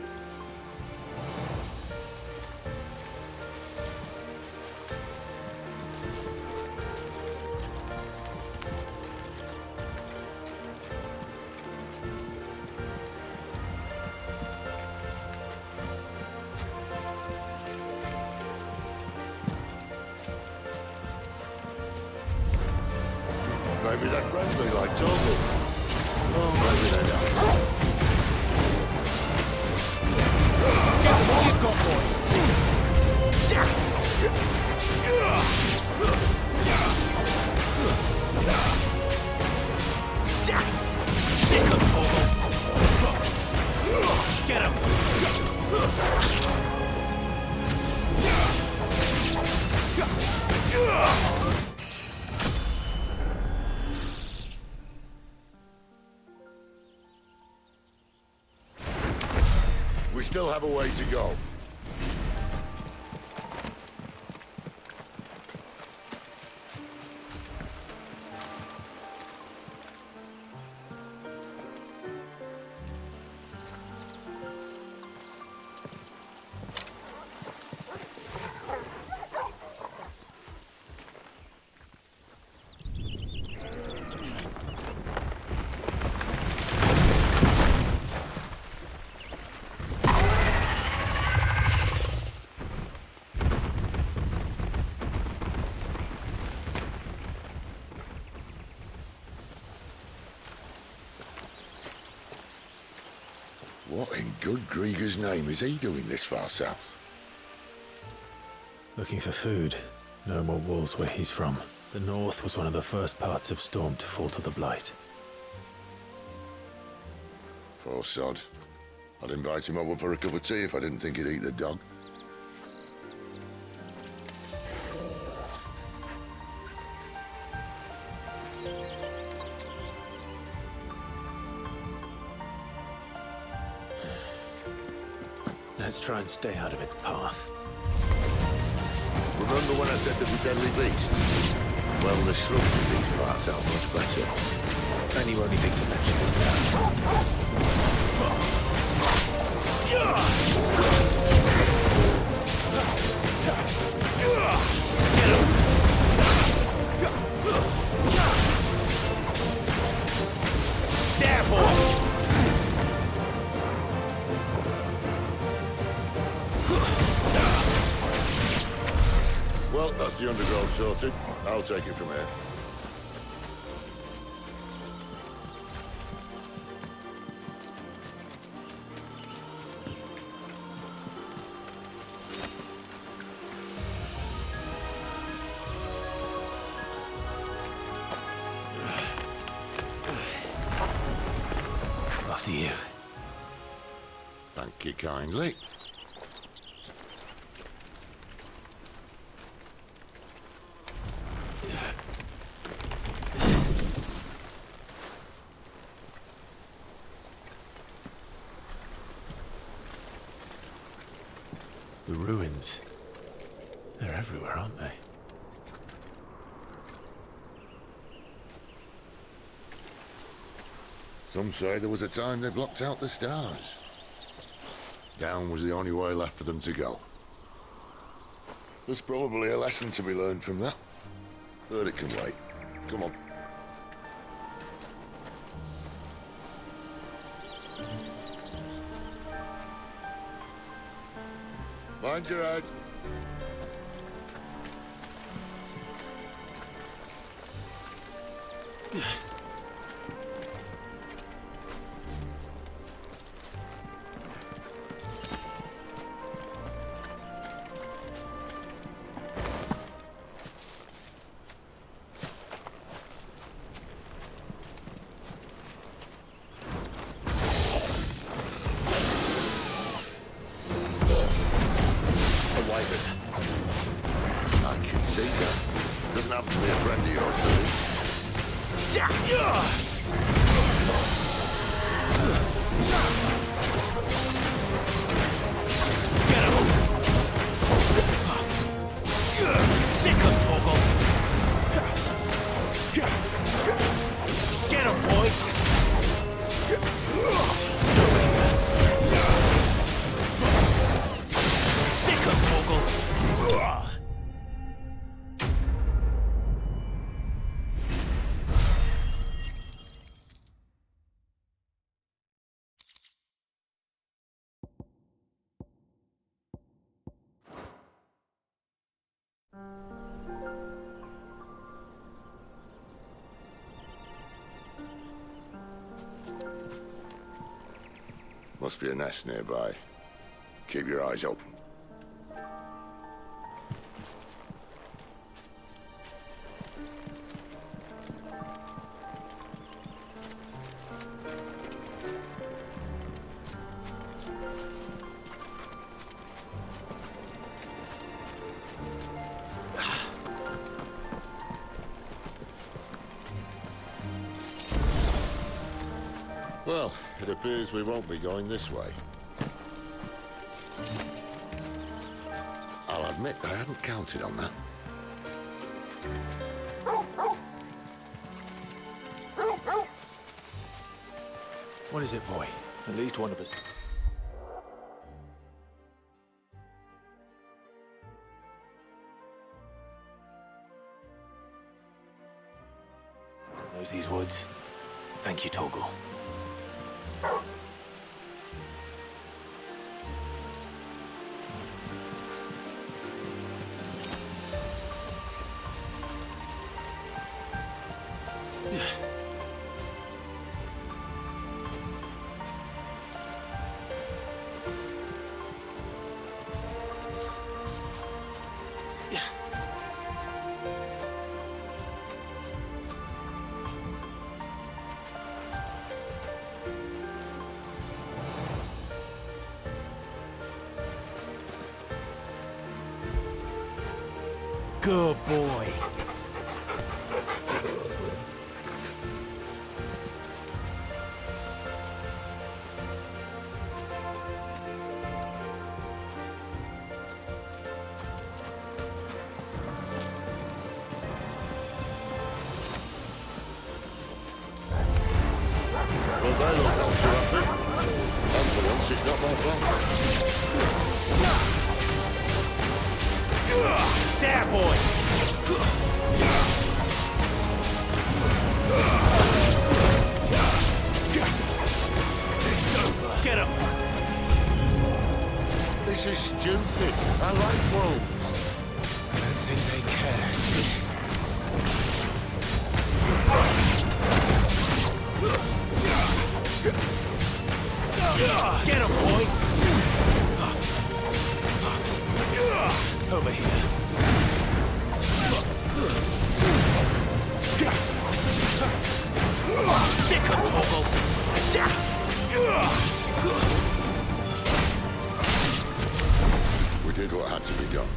Maybe they're friendly like Torgal. Oh, maybe they don't. Get what you've got, boy! Sick of Torgal! Get him! We still have a way to go. good Grieger's name is he doing this far south? Looking for food. No more wolves where he's from. The north was one of the first parts of Storm to fall to the Blight. Poor sod. I'd invite him over for a cup of tea if I didn't think he'd eat the dog. Let's try and stay out of its path. Remember when I said there were deadly beasts? Well, the shrubs in these parts are much better. And you only think to mention this now. There, boy! Well, that's the undergrowth sorted. I'll take it from here. After you. Thank you kindly. The ruins. They're everywhere, aren't they? Some say there was a time they blocked out the stars. Down was the only way left for them to go. There's probably a lesson to be learned from that. But it can wait. Come on. Mind your head. I can see that. Doesn't happen to be a friend of yours, does he? Sick of Torgal! Get him, boy! Sick of Torgal! Must be a nest nearby. Keep your eyes open. Well, it appears we won't be going this way. I'll admit I hadn't counted on that. What is it, boy? At least one of us. Knows these woods. Thank you, Torgal. Good boy. Well, they look not too happy. And for once, it's not my fault. There, boy! It's over. Get him! This is stupid. I like wolves. I don't think they care, Sid. Get him, boy! Over here. Sick him, Torgal! We did what had to be done.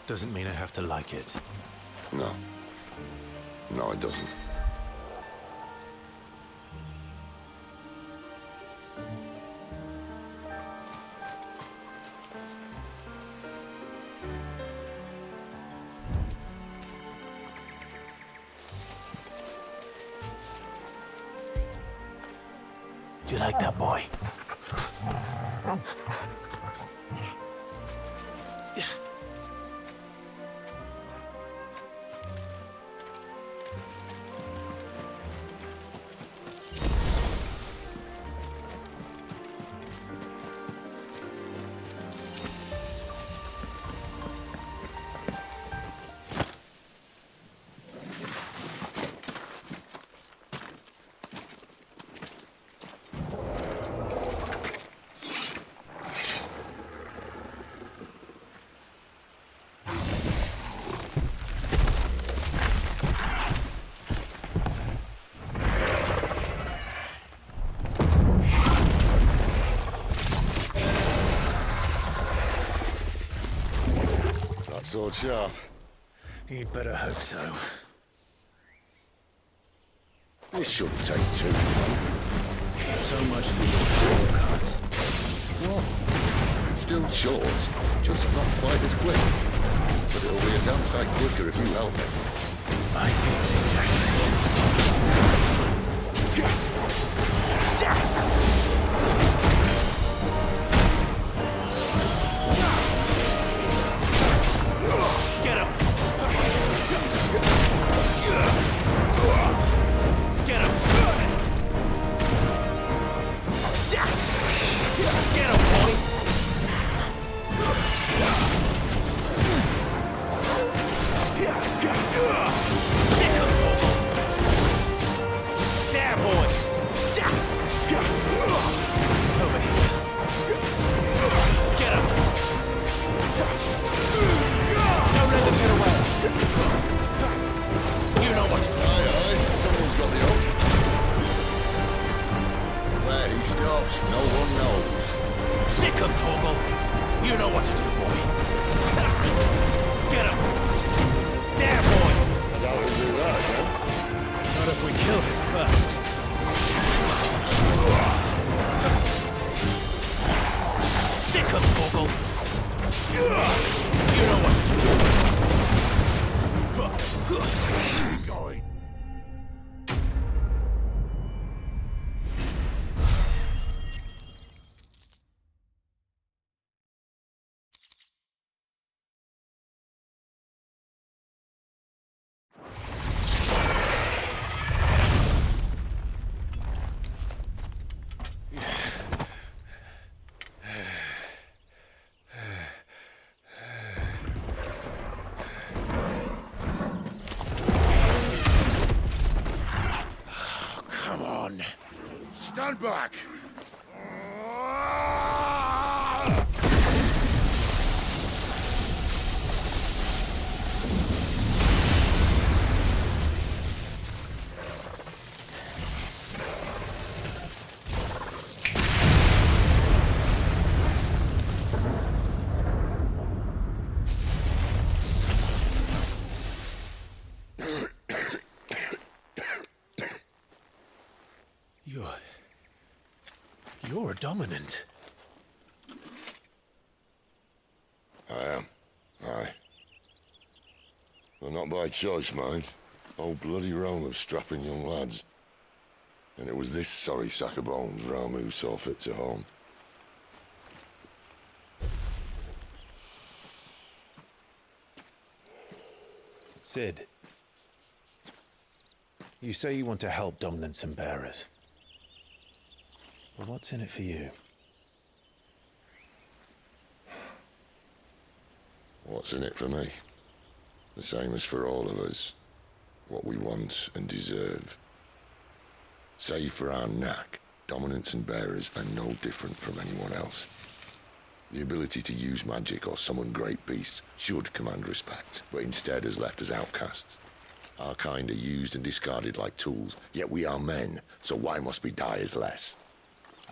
Doesn't mean I have to like it. No. No, it doesn't. Do you like that, boy? Sword sharp. You'd better hope so. This shouldn't take too long. So much for your shortcut. What? It's still short, just not quite as quick. But it'll be a damn sight quicker if you help me. I think it's exactly. Get him! Get him! Get him, boy! Sick him, Torgal! There, boy! Over here. Get him! Don't let them get away! You know what to do. Aye, aye. Someone's got the hook. Where he stops, no one knows. Sick him, Torgal! You know what to do, boy. Get him! There, boy! I doubt he'll do that, huh? Not if we kill him first. Sick him, Torgal! You know what to do. Going. Come on. Stand back! a dominant. I am. Aye. Well, not by choice, mind. Old bloody Rome of strapping young lads. And it was this sorry sack of bones Ramu saw fit to home. Cid, you say you want to help dominants and bearers. Well, what's in it for you? What's in it for me? The same as for all of us. What we want and deserve. Save for our knack, dominants and bearers are no different from anyone else. The ability to use magic or summon great beasts should command respect, but instead has left us outcasts. Our kind are used and discarded like tools, yet we are men, so why must we die as less?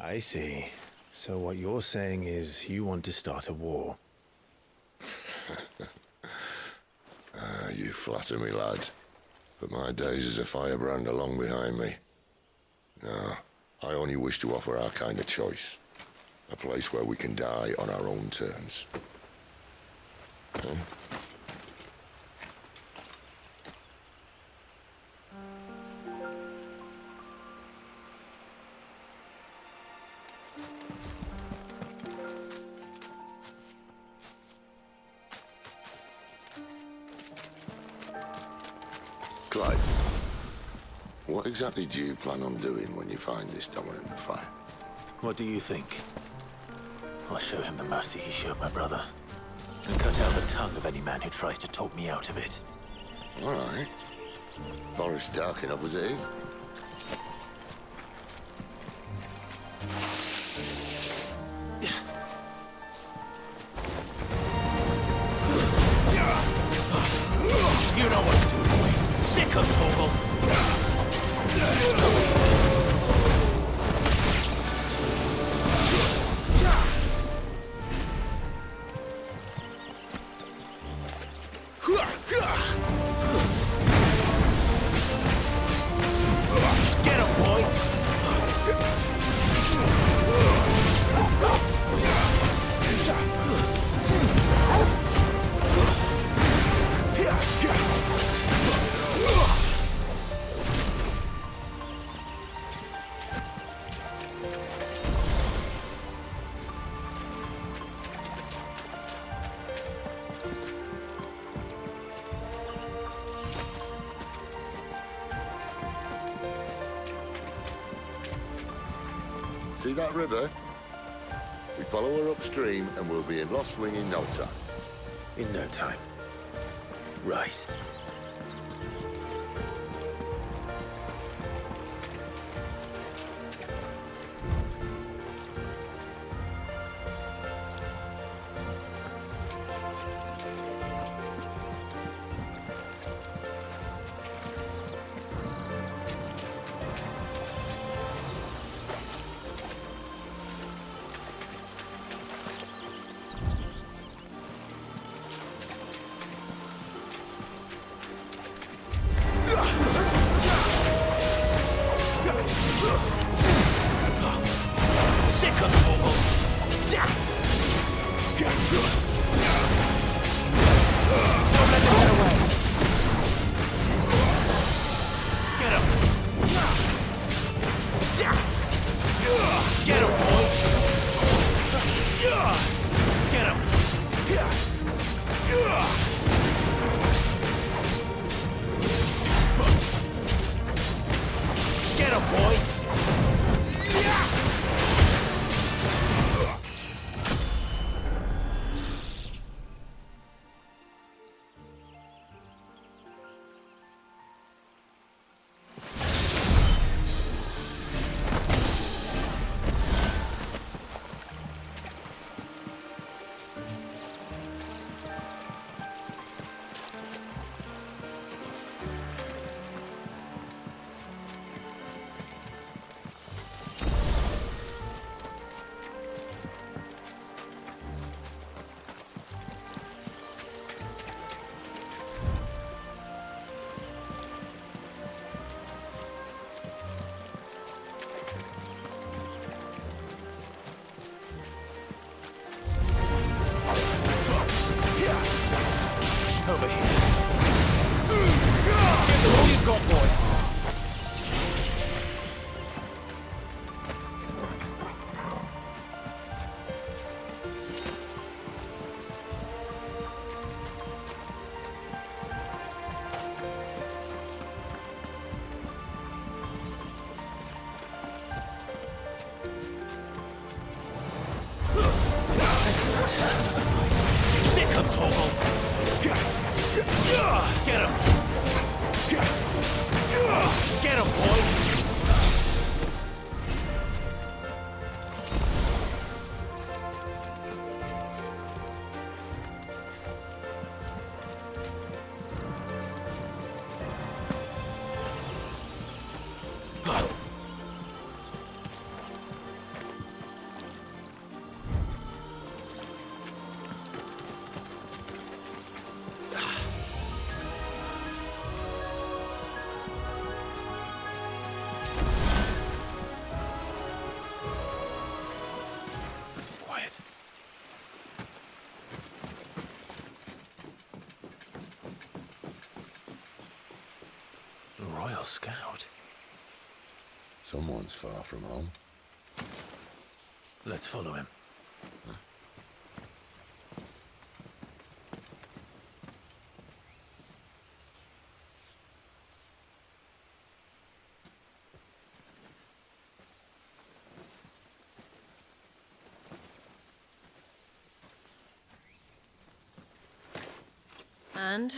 I see. So what you're saying is you want to start a war. You flatter me, lad. But my days as a firebrand are long behind me. No, I only wish to offer our kind a choice. A place where we can die on our own terms. Huh? Clive, what exactly do you plan on doing when you find this dominant of fire? What do you think? I'll show him the mercy he showed my brother. And cut out the tongue of any man who tries to talk me out of it. All right. Forest dark enough as it is. You know what to do, boy. Sick of Torgal. Get him, boy! See that river? We follow her upstream and we'll be in Lost Wing in no time. In no time. Right. Sick of Torgal. Don't let them get away. Get him. Get him, boy. Get him. Get him, boy. Sick him, Torgal! Get him! Get him, boy! Quiet. A Royal Scout. Someone's far from home. Let's follow him. And?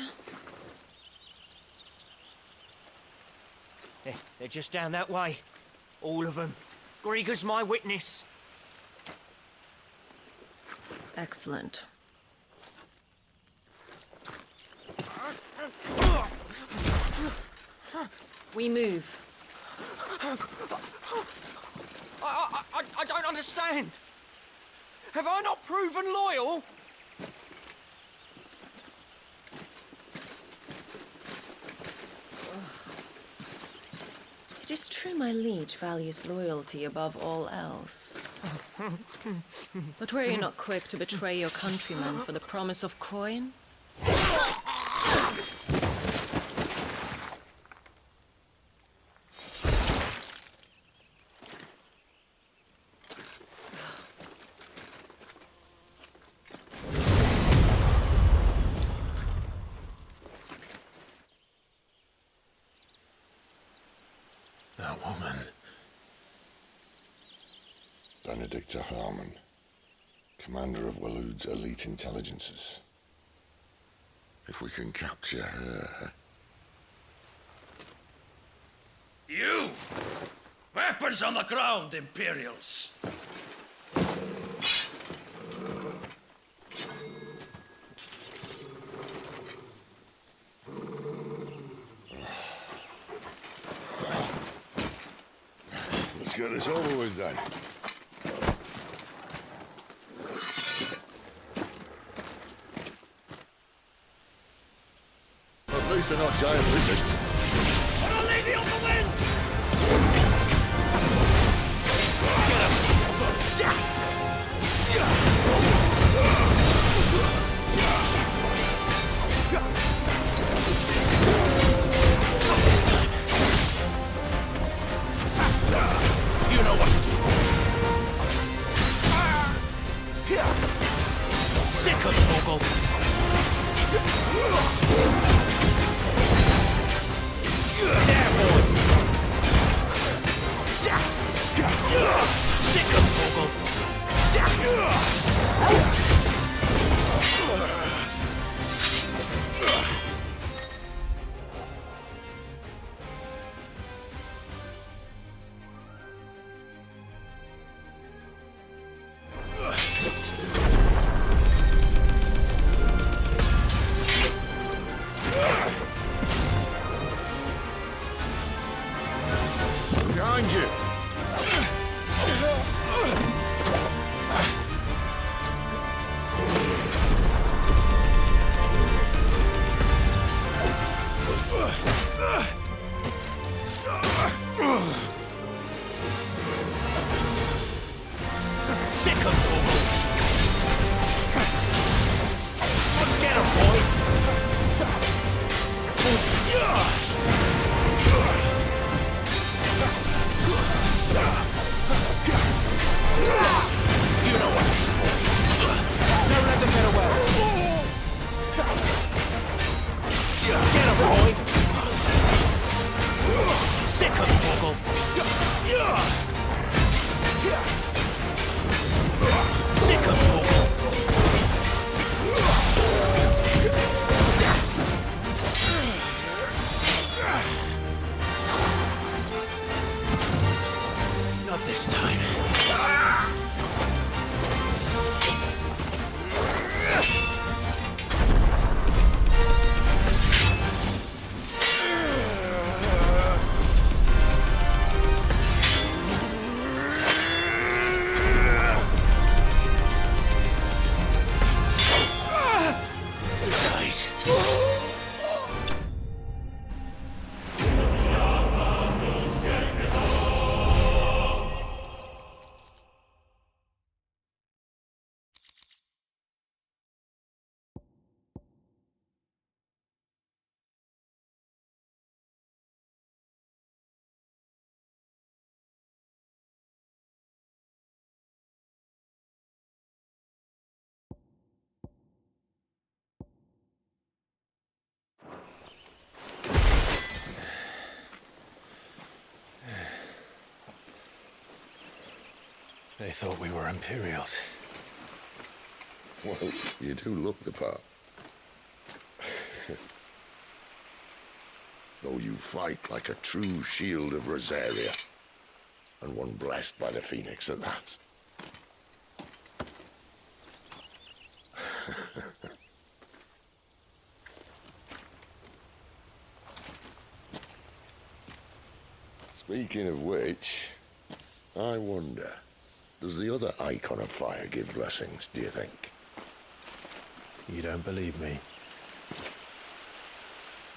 They're just down that way. All of them. Grieger's my witness. Excellent. We move. I don't understand. Have I not proven loyal? It is true my liege values loyalty above all else. But were you not quick to betray your countrymen for the promise of coin? That woman. Benedicta Harmon, commander of Waloed's elite intelligences. If we can capture her... You! Weapons on the ground, Imperials! Let's get this over with then. At least they're not giant lizards. I'll leave you on the wind! This time. You know what to do. Sick of Torgal. There, boy. Sick of Torgal. Behind you! They thought we were Imperials. Well, you do look the part. Though you fight like a true shield of Rosaria. And one blessed by the Phoenix at that. Speaking of which, I wonder, does the other Icon of Fire give blessings, do you think? You don't believe me?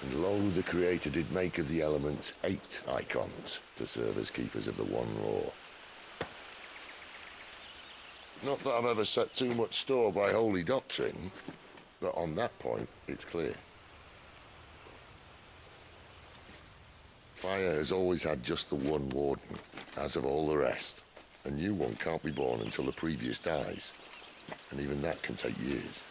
And lo, the Creator did make of the elements 8 Icons to serve as keepers of the one law. Not that I've ever set too much store by holy doctrine, but on that point, it's clear. Fire has always had just the one warden, as of all the rest. A new one can't be born until the previous dies, and even that can take years.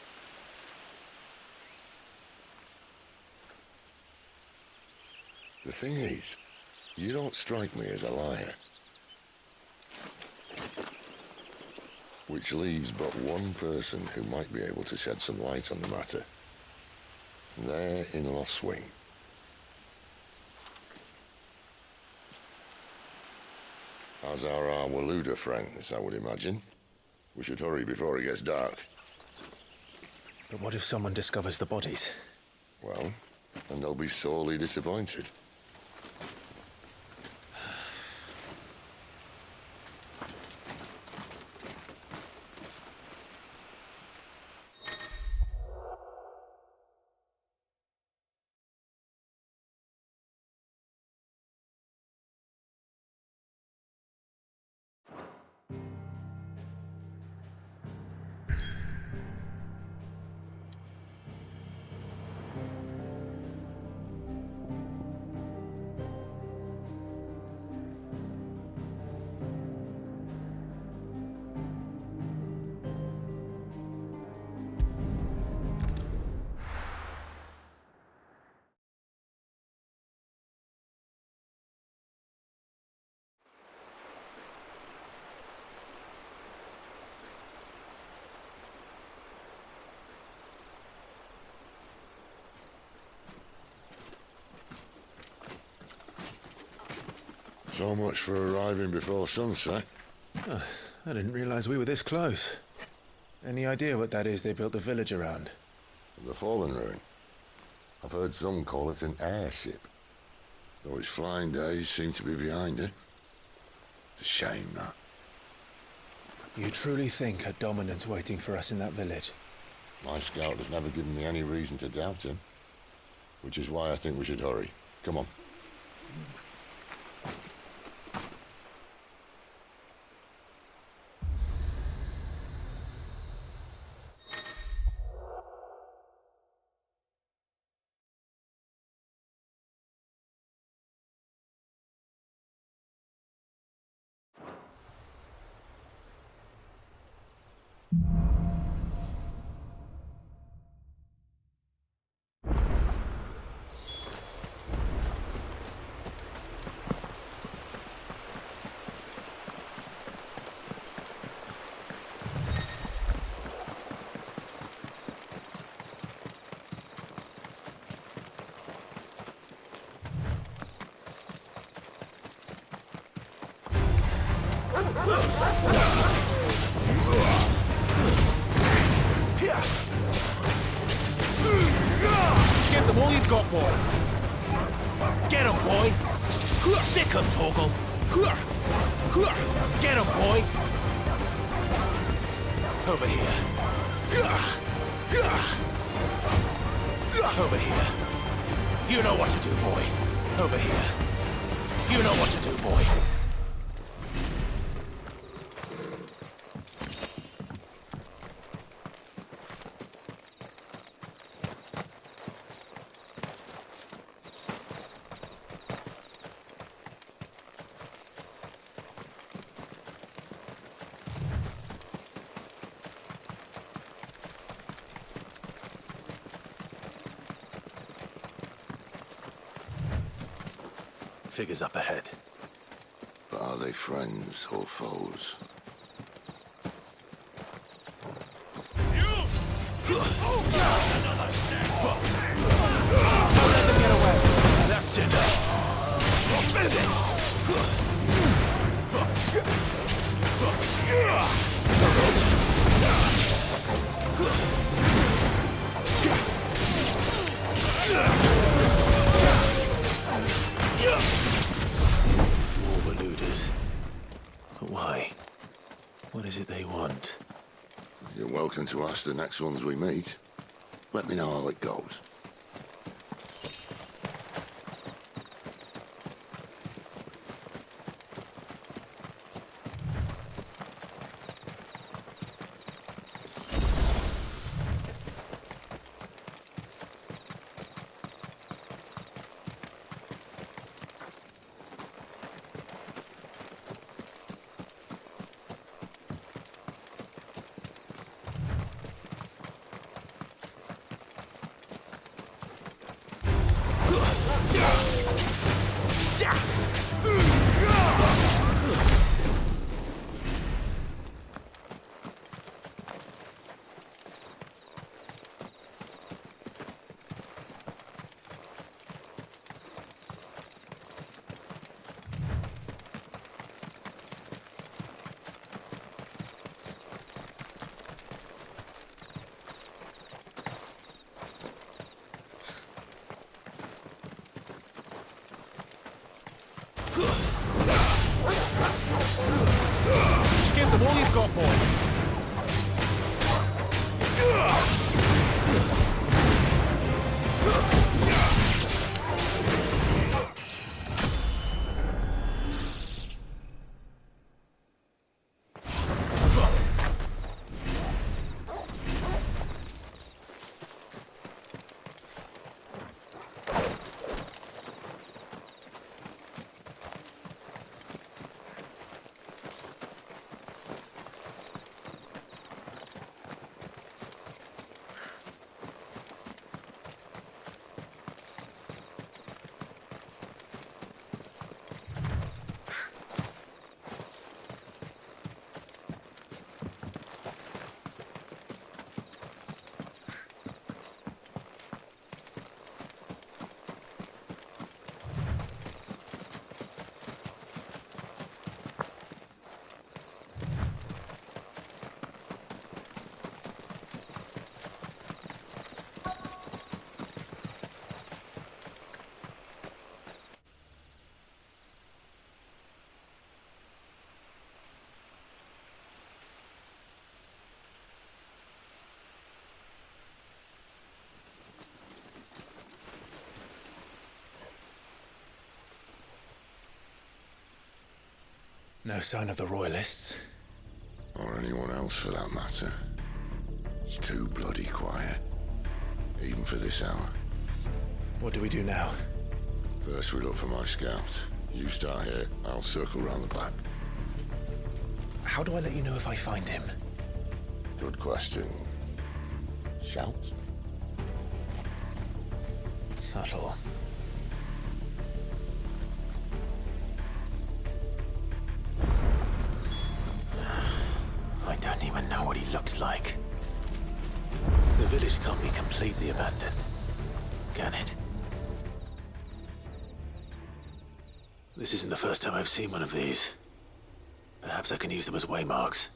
The thing is, you don't strike me as a liar. Which leaves but one person who might be able to shed some light on the matter. There in Lost Swing. As are our Waluda friends, I would imagine. We should hurry before it gets dark. But what if someone discovers the bodies? Well, and they'll be sorely disappointed. So much for arriving before sunset. Oh, I didn't realize we were this close. Any idea what that is they built the village around? The Fallen Ruin. I've heard some call it an airship. Though its flying days seem to be behind it. It's a shame, that. You truly think a Dominant's waiting for us in that village? My scout has never given me any reason to doubt him. Which is why I think we should hurry. Come on. Give them all you've got, boy. Get him, boy. Sick him, Torgal. Get him, boy. Over here. Over here. You know what to do, boy. Over here. You know what to do, boy. Figures up ahead. But are they friends or foes? let them get away. That's enough. You're finished. More eluded. But why? What is it they want? You're welcome to ask the next ones we meet. Let me know how it goes. Give them all you've got, boy. No sign of the Royalists. Or anyone else for that matter. It's too bloody quiet. Even for this hour. What do we do now? First we look for my scouts. You start here, I'll circle round the back. How do I let you know if I find him? Good question. Shout? Subtle. I don't even know what he looks like. The village can't be completely abandoned, can it? This isn't the first time I've seen one of these. Perhaps I can use them as waymarks.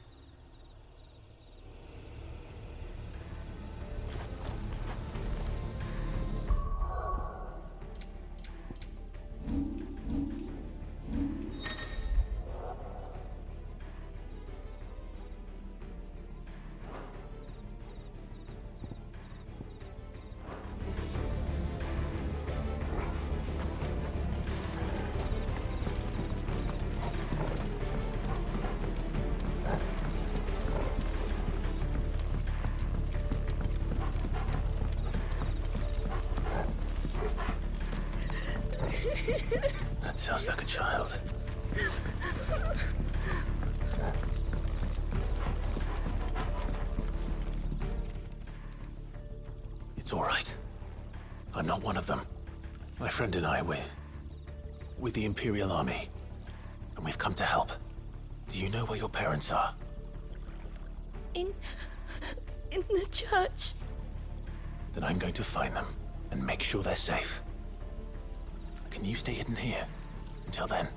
That sounds like a child. It's all right. I'm not one of them. My friend and I, we're with the Imperial Army. And we've come to help. Do you know where your parents are? In the church. then I'm going to find them and make sure they're safe. Can you stay hidden here until then?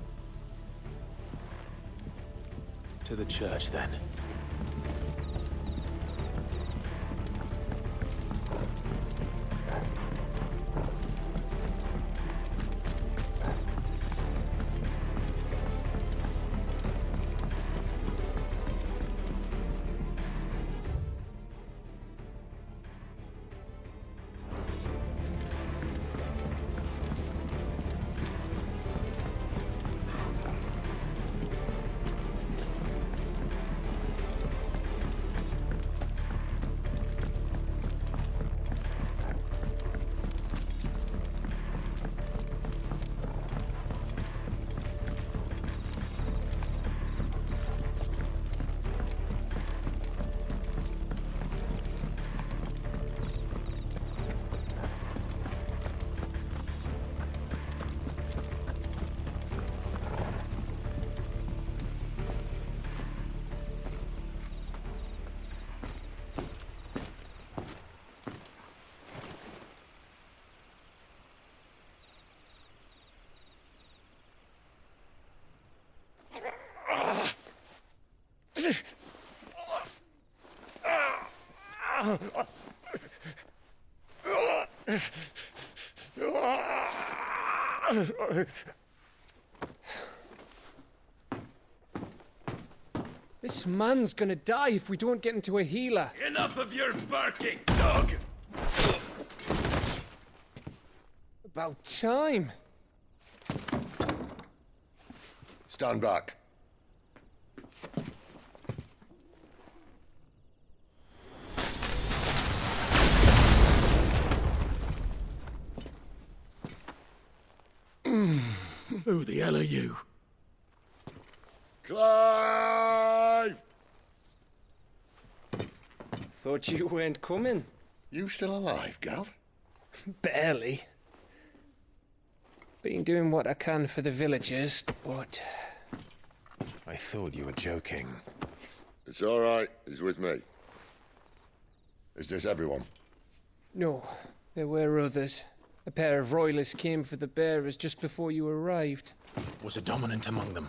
To the church, then. This man's gonna die if we don't get into a healer. Enough of your barking, dog! About time. Stand back. Who the hell are you? Clive! Thought you weren't coming. You still alive, Gav? Barely. Been doing what I can for the villagers, but... I thought you were joking. It's all right. He's with me. Is this everyone? No, there were others. A pair of royalists came for the bearers just before you arrived. Was a dominant among them?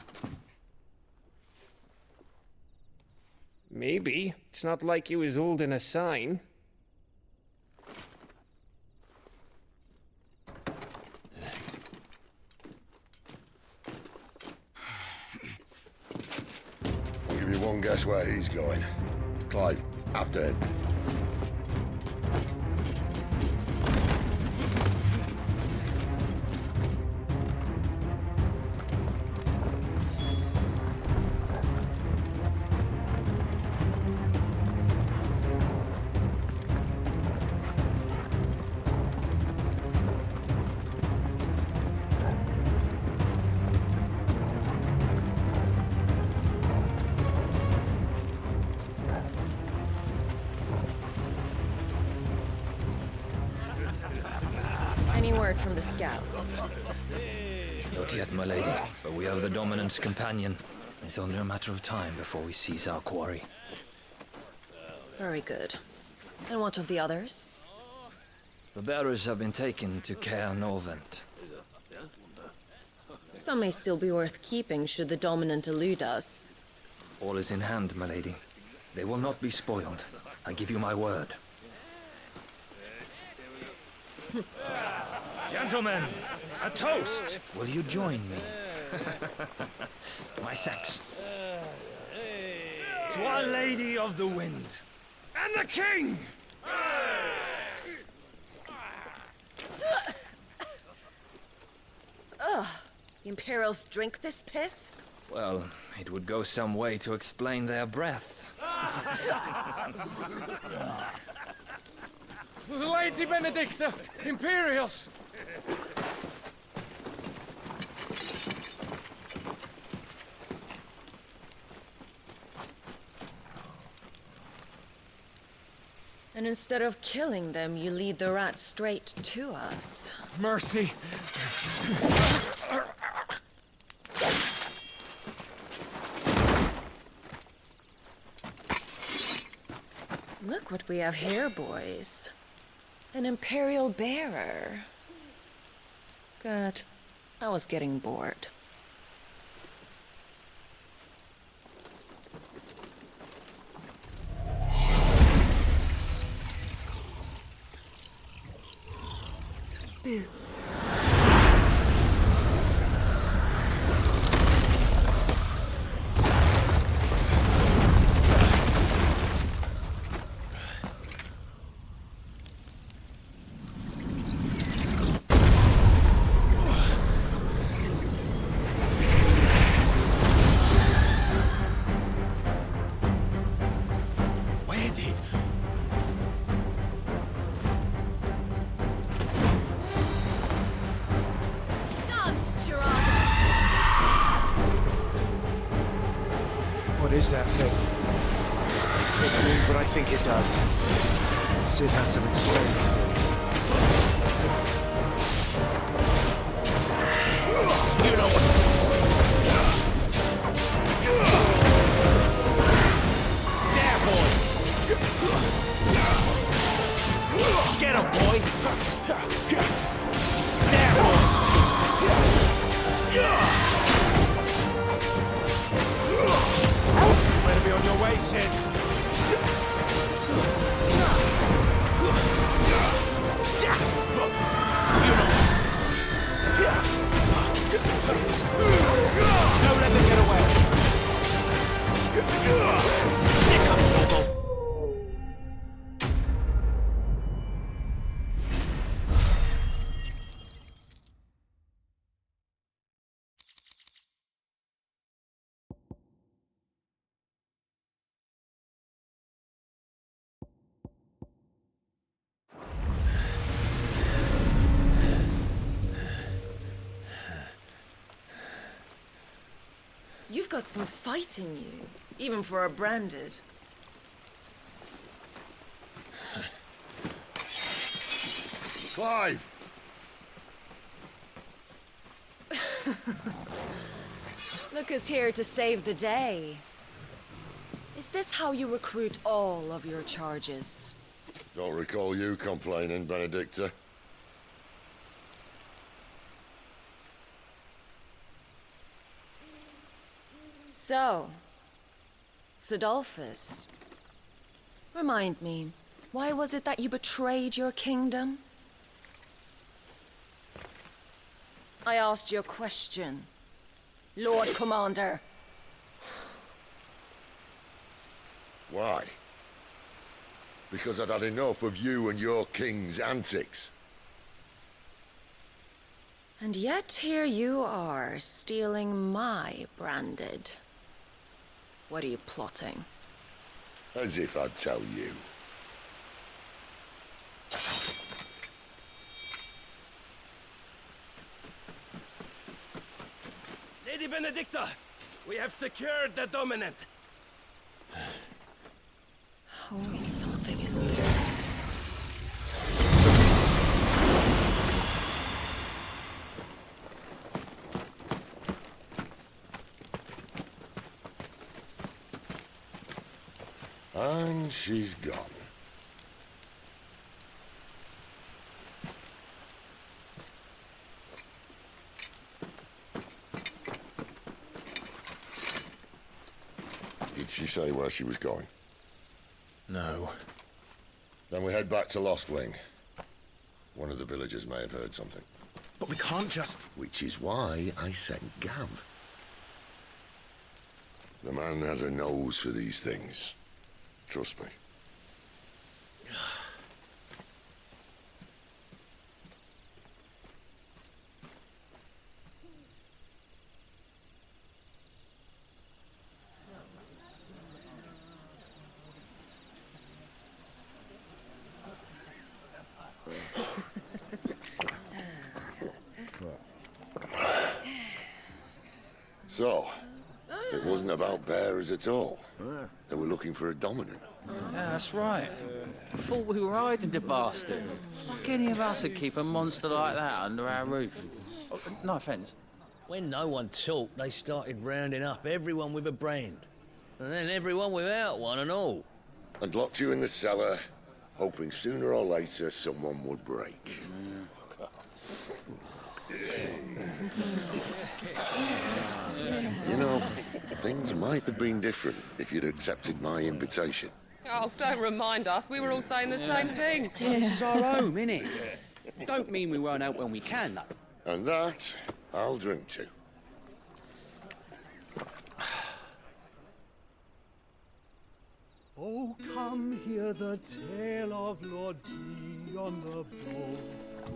Maybe. It's not like he was holding a sign. I'll give you one guess where he's going. Clive, after him. Any word from the scouts? Not yet, my lady, but we have the Dominant's companion. It's only a matter of time before we seize our quarry. Very good. And what of the others? The bearers have been taken to Caer Norvent. Some may still be worth keeping should the Dominant elude us. All is in hand, my lady. They will not be spoiled. I give you my word. Gentlemen, a toast! Will you join me? My thanks. To Our Lady of the Wind. And the King! Ugh. The Imperials drink this piss? Well, it would go some way to explain their breath. Lady Benedicta! Imperials! And instead of killing them, you lead the rats straight to us. Mercy! Look what we have here, boys. An Imperial bearer. Good. I was getting bored. Boo. What is that thing? This means what I think it does. Sid has some explaining to do. You know what? There, boy! Get him, boy! There, boy! Better be on your way, Sid. Don't let them get away. Sick of trouble. You've got some fight in you, even for a branded. Clive! Look who's here to save the day. Is this how you recruit all of your charges? Don't recall you complaining, Benedicta. So, Sidolphus, remind me, why was it that you betrayed your kingdom? I asked you a question, Lord Commander. Why? Because I'd had enough of you and your king's antics. And yet here you are, stealing my branded. What are you plotting? As if I'd tell you. Lady Benedicta, we have secured the dominant. Always something, isn't there? And she's gone. Did she say where she was going? No. Then we head back to Lost Wing. One of the villagers may have heard something. But we can't just... Which is why I sent Gav. The man has a nose for these things. Trust me. So, it wasn't about bearers at all. They were looking for a dominant. Yeah, that's right. Thought we were hiding the bastard. Like any of us would keep a monster like that under our roof. Oh, no offence. When no one talked, they started rounding up everyone with a brand. And then everyone without one and all. And locked you in the cellar, hoping sooner or later someone would break. You know, things might have been different if you'd accepted my invitation. Oh, don't remind us. We were all saying the same thing. This is our home, innit? Don't mean we won't out when we can, though. And that, I'll drink to. Oh, come hear the tale of Lord Dion the Bold,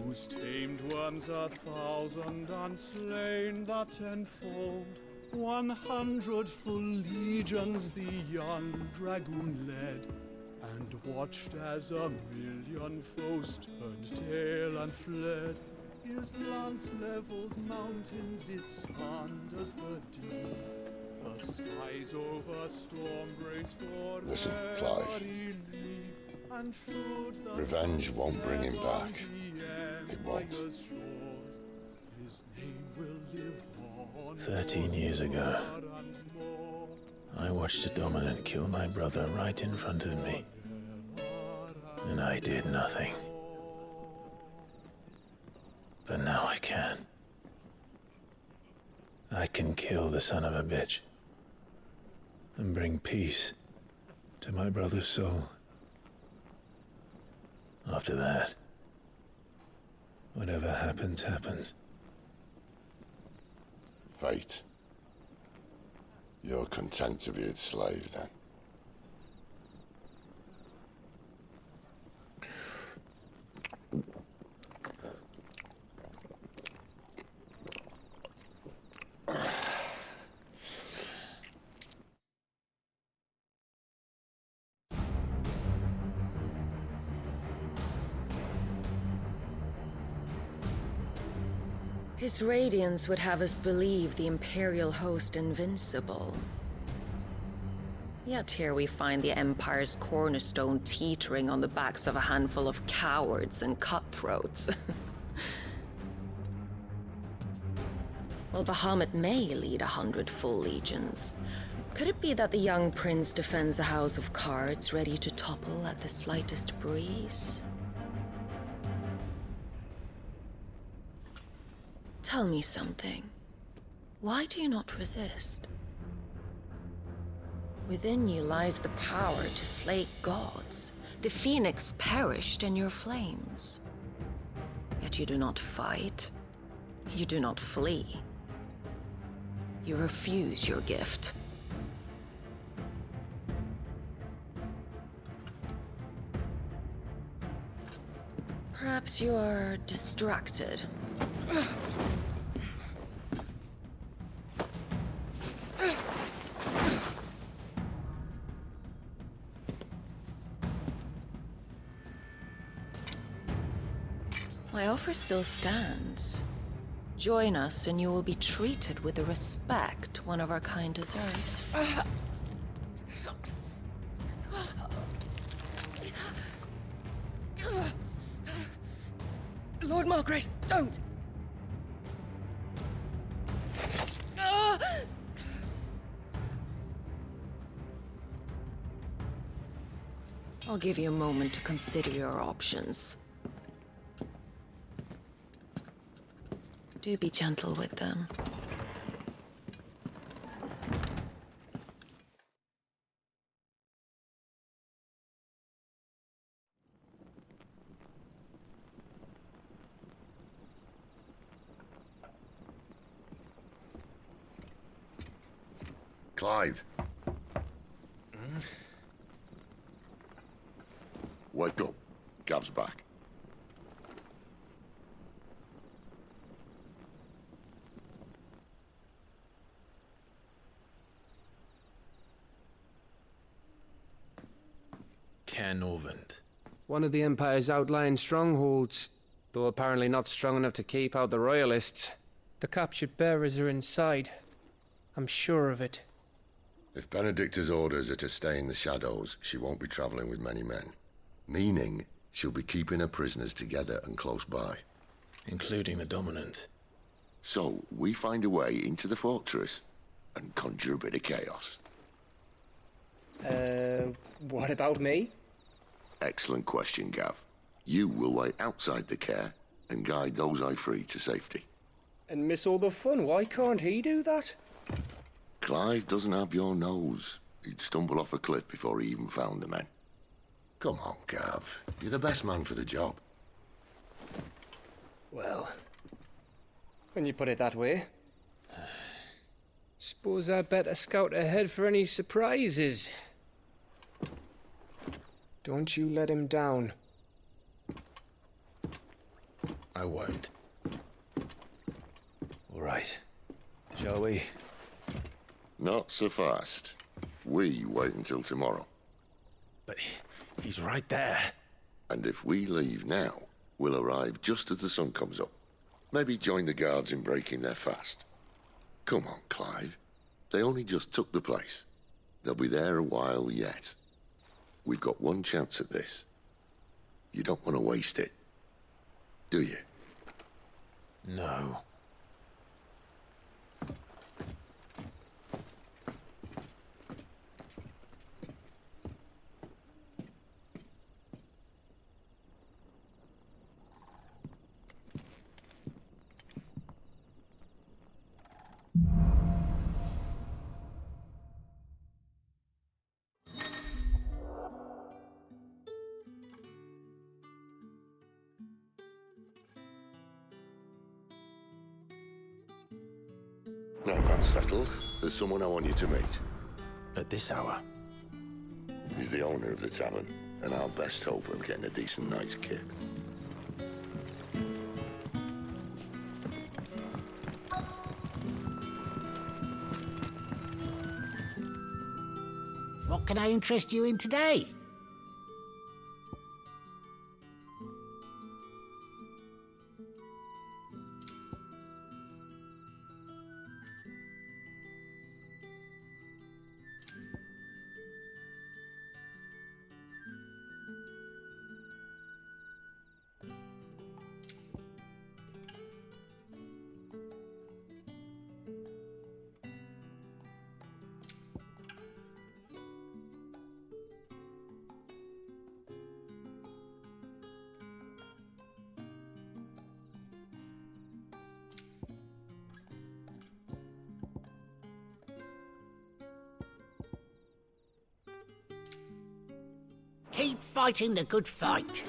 whose tamed worms 1,000 and slain the tenfold. 100 full legions the young dragoon led, and watched as 1,000,000 foes turned tail and fled. His lance levels mountains, it slanders the deep. The skies over storm breaks for Listen, Clive. and should the Revenge won't bring him back. It won't. His name will live on. 13 years ago, I watched a dominant kill my brother right in front of me, and I did nothing. But now I can. I can kill the son of a bitch and bring peace to my brother's soul. After that, whatever happens, happens. Fate. You're content to be its slave, then? His radiance would have us believe the Imperial host invincible. Yet here we find the Empire's cornerstone teetering on the backs of a handful of cowards and cutthroats. Well, Bahamut may lead 100 full legions. Could it be that the young prince defends a house of cards ready to topple at the slightest breeze? Tell me something. Why do you not resist? Within you lies the power to slay gods. The phoenix perished in your flames. Yet you do not fight. You do not flee. You refuse your gift. Perhaps you are distracted. My offer still stands. Join us and you will be treated with the respect one of our kind deserves. Lord Margrace, don't! I'll give you a moment to consider your options. Do be gentle with them. Clive. Wake up. Gav's back. Caernarvon. One of the Empire's outlying strongholds, though apparently not strong enough to keep out the Royalists. The captured bearers are inside. I'm sure of it. If Benedicta's orders are to stay in the shadows, she won't be traveling with many men. Meaning, she'll be keeping her prisoners together and close by. Including the Dominant. So, we find a way into the fortress and conjure a bit of chaos. What about me? Excellent question, Gav. You will wait outside the care and guide those I free to safety. And miss all the fun. Why can't he do that? Clive doesn't have your nose. He'd stumble off a cliff before he even found the men. Come on, Gav. You're the best man for the job. Well, when you put it that way. Suppose I better scout ahead for any surprises. Don't you let him down. I won't. All right. Shall we? Not so fast. We wait until tomorrow. But he's right there. And if we leave now, we'll arrive just as the sun comes up. Maybe join the guards in breaking their fast. Come on, Clive. They only just took the place. They'll be there a while yet. We've got one chance at this. You don't want to waste it, do you? No. Now that's settled, there's someone I want you to meet. At this hour? He's the owner of the tavern, and our best hope of getting a decent night's kip. What can I interest you in today? Keep fighting the good fight.